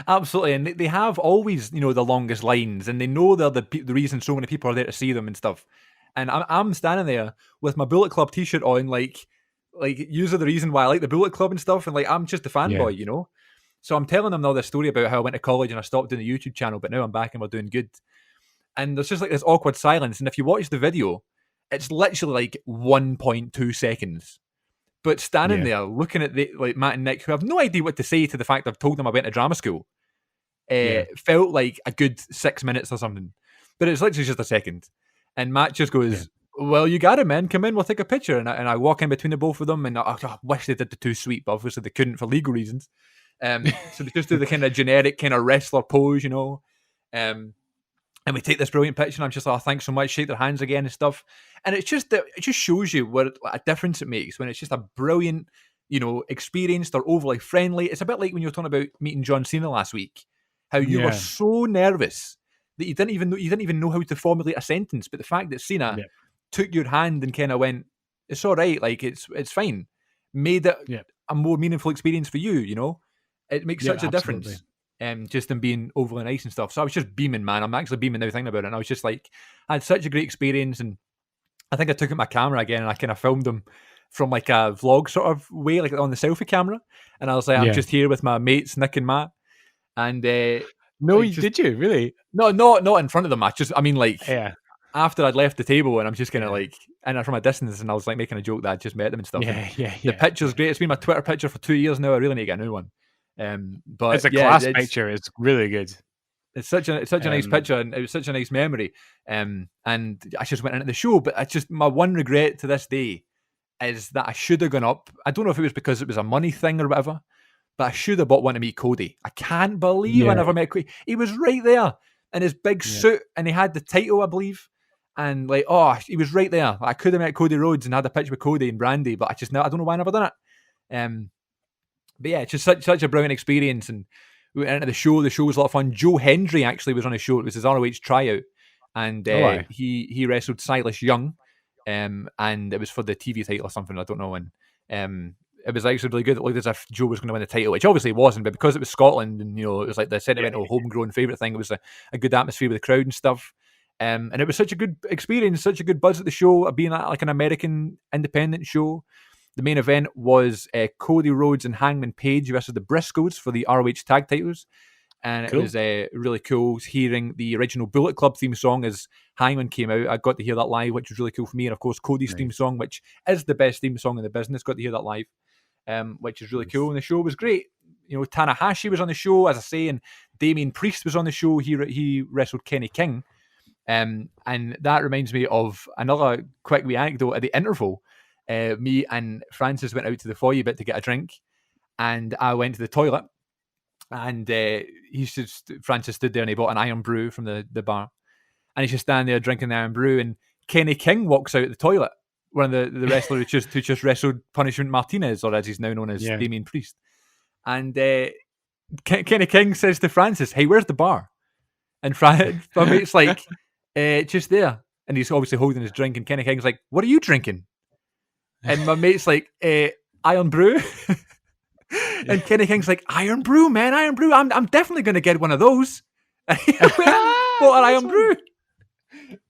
absolutely. And they have always, the longest lines, and they know they're the reason so many people are there to see them and stuff. And I'm standing there with my Bullet Club t-shirt on, like usually the reason why I like the Bullet Club and stuff, and like I'm just a fanboy, So I'm telling them all this story about how I went to college and I stopped doing the YouTube channel, but now I'm back and we're doing good. And there's just like this awkward silence. And if you watch the video, it's literally like 1.2 seconds But standing Yeah. there looking at like Matt and Nick, who have no idea what to say to the fact I've told them I went to drama school, Yeah. felt like a good 6 minutes or something. But it's literally just a second. And Matt just goes, well, you got it, man. Come in, we'll take a picture. And I walk in between the both of them, and I wish they did the two sweet, but obviously they couldn't for legal reasons. So they just do the kind of generic kind of wrestler pose, you know. And we take this brilliant picture, and I'm just like, oh, thanks so much, shake their hands again and stuff. And it's just that it just shows you what a difference it makes when it's just a brilliant, you know, experience. They're overly friendly. It's a bit like when you were talking about meeting John Cena last week, how you were so nervous that you didn't even know how to formulate a sentence. But the fact that Cena took your hand and kind of went, it's all right, like it's fine, made it a more meaningful experience for you. You know, it makes such a difference. Just in being overly nice and stuff. So I was just beaming, man. I'm actually beaming now thinking about it. And I was just like, I had such a great experience. And I think I took out my camera again and I kind of filmed them from like a vlog sort of way, like on the selfie camera. And I was like, I'm just here with my mates, Nick and Matt. And no, did you really? No, not in front of them. I mean, like after I'd left the table, and I'm just kind of like, and from a distance, and I was like making a joke that I just met them and stuff. The picture's great. It's been my Twitter picture for 2 years now. I really need to get a new one. But it's a class picture. It's really good. It's such a nice picture, and it was such a nice memory. And I just went into the show, but my one regret to this day is that I should have gone up. I don't know if it was because it was a money thing or whatever, but I should have bought one to meet Cody. I can't believe I never met Cody. He was right there in his big suit, and he had the title, I believe. And like, he was right there. I could have met Cody Rhodes and had a picture with Cody and Brandy, but I don't know why I never done it. But yeah, it's just such a brilliant experience, and we went into the show. The show was a lot of fun. Joe Hendry actually was on the show. It was his ROH tryout, and he wrestled Silas Young, and it was for the TV title or something. I don't know. And it was actually really good. It looked as if Joe was going to win the title, which obviously it wasn't, but because it was Scotland, and you know, it was like the sentimental homegrown favourite thing. It was a good atmosphere with the crowd and stuff. And it was such a good experience, such a good buzz at the show, being at like an American independent show. The main event was Cody Rhodes and Hangman Page versus the Briscoes for the ROH tag titles. And it was really cool hearing the original Bullet Club theme song as Hangman came out. I got to hear that live, which was really cool for me. And of course, Cody's theme song, which is the best theme song in the business, got to hear that live, which is really cool. And the show was great. You know, Tanahashi was on the show, as I say, and Damian Priest was on the show. He wrestled Kenny King. And that reminds me of another quick wee anecdote at the interval. Me and Francis went out to the foyer bit to get a drink, and I went to the toilet, and Francis stood there and he bought an Iron Brew from the bar, and he's just standing there drinking the Iron Brew, and Kenny King walks out the toilet, one of the wrestlers who just wrestled Punishment Martinez, or as he's now known as Damian Priest, and Kenny King says to Francis, "Hey, where's the bar?" And my mate's like, "Just there," and he's obviously holding his drink, and Kenny King's like, "What are you drinking?" And my mate's like, Iron Brew. And Kenny King's like, Iron Brew, man, Iron Brew. I'm definitely going to get one of those. Bought an Iron Brew.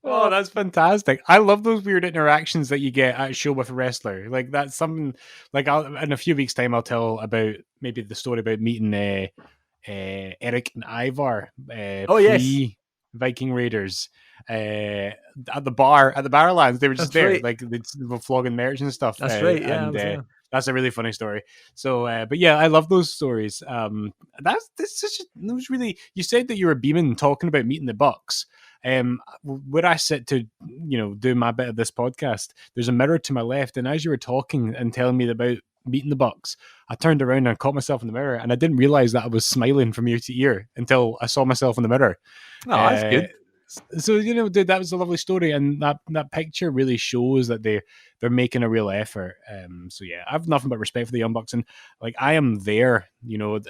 Oh, that's fantastic. I love those weird interactions that you get at a show with a wrestler. Like, that's something, like, in a few weeks' time, I'll tell about maybe the story about meeting Eric and Ivar, Viking Raiders. At the Barlands, they were just there, like they were flogging merch and stuff. That's right, that's a really funny story. So, but yeah, I love those stories. You said that you were beaming talking about meeting the Bucks. Where I sit to, do my bit of this podcast, there's a mirror to my left, and as you were talking and telling me about meeting the Bucks, I turned around and caught myself in the mirror, and I didn't realize that I was smiling from ear to ear until I saw myself in the mirror. Oh, that's good. So, dude, that was a lovely story, and that picture really shows that they're making a real effort. So yeah, I have nothing but respect for the Young Bucks, and like I am there,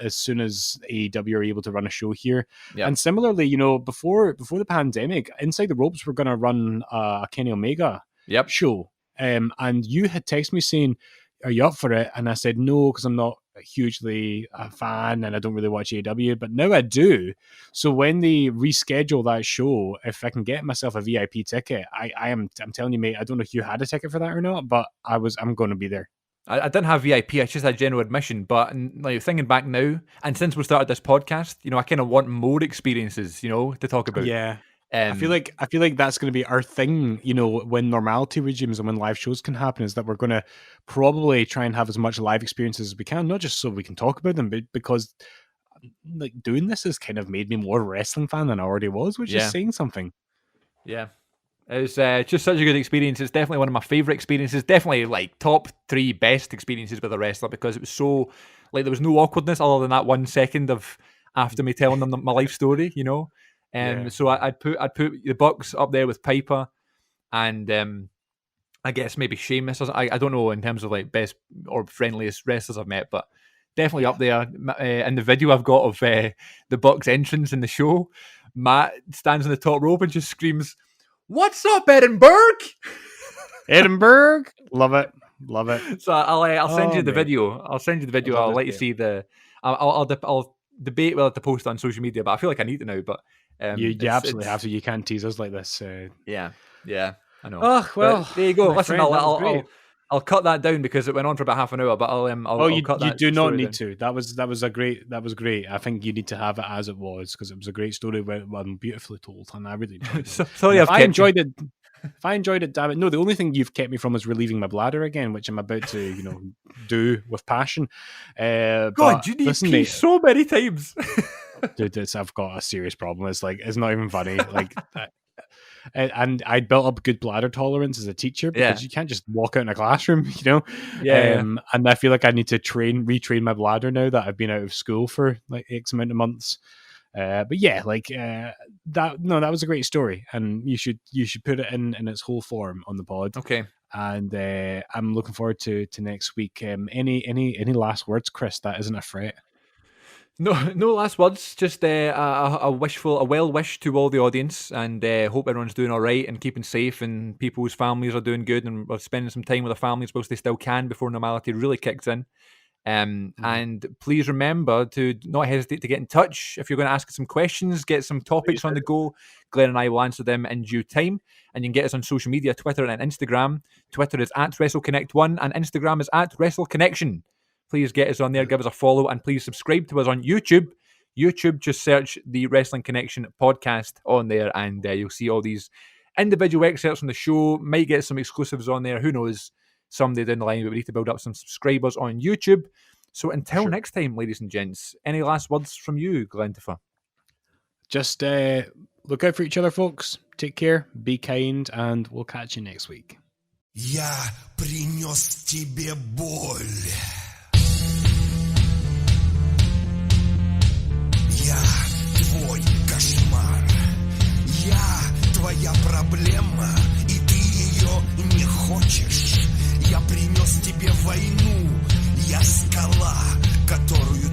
as soon as AEW are able to run a show here. Yep. And similarly, before the pandemic, Inside the Ropes were going to run a Kenny Omega show, and you had texted me saying, "Are you up for it?" And I said no, because I'm not hugely a fan and I don't really watch AEW, but now I do. So when they reschedule that show, if I can get myself a VIP ticket, I'm telling you, mate, I don't know if you had a ticket for that or not, but I'm going to be there. I didn't have VIP, I just had general admission, but like thinking back now, and since we started this podcast, I kind of want more experiences, to talk about. Yeah. I feel like that's going to be our thing, when normality resumes and when live shows can happen, is that we're going to probably try and have as much live experiences as we can, not just so we can talk about them, but because like doing this has kind of made me more of a wrestling fan than I already was, which is saying something. Yeah. It was just such a good experience. It's definitely one of my favourite experiences. Definitely like top 3 best experiences with a wrestler, because it was so like there was no awkwardness other than that 1 second of after me telling them my life story, So I'd put the Bucks up there with Piper, and I guess maybe Sheamus. I don't know in terms of like best or friendliest wrestlers I've met, but definitely up there. In the video I've got of the Bucks entrance in the show, Matt stands on the top rope and just screams, "What's up, Edinburgh?" Edinburgh, love it. So I'll send you the video. I'll send you the video. I'll let you see the. I'll debate whether to post on social media, but I feel like I need to now. But you absolutely have to. You can't tease us like this. Yeah, I know. Oh well, but there you go. Listen, friend, I'll cut that down because it went on for about half an hour. But I'll cut that. You do not need to. That was great. I think you need to have it as it was, because it was a great story, beautifully told, and I really enjoyed it. Sorry, if I enjoyed it, damn it. No, the only thing you've kept me from is relieving my bladder again, which I'm about to, do with passion. God, you need pee so many times. Dude, I've got a serious problem. It's not even funny. Like, and I built up good bladder tolerance as a teacher, because you can't just walk out in a classroom, And I feel like I need to retrain my bladder now that I've been out of school for like X amount of months. But yeah, that was a great story, and you should put it in its whole form on the pod. Okay. And I'm looking forward to next week. Any last words, Chris? That isn't a threat. No last words. Just a well wish to all the audience, and hope everyone's doing all right and keeping safe, and people's families are doing good, and we're spending some time with their families whilst they still can before normality really kicks in. And please remember to not hesitate to get in touch if you're going to ask us some questions, get some topics on the go. Glenn and I will answer them in due time, and you can get us on social media, Twitter and Instagram. Twitter is @WrestleConnect1 and Instagram is @WrestleConnection. Please get us on there, give us a follow, and please subscribe to us on YouTube. Just search the Wrestling Connection podcast on there, and you'll see all these individual excerpts from the show. Might get some exclusives on there, who knows, someday down the line, but we need to build up some subscribers on YouTube. So until next time, ladies and gents, any last words from you, Glenn Tifa? Just look out for each other, folks. Take care, be kind, and we'll catch you next week. Я принес тебе боль. Я твой кошмар. Я твоя проблема, и ты ее не хочешь. Я принес тебе войну. Я скала, которую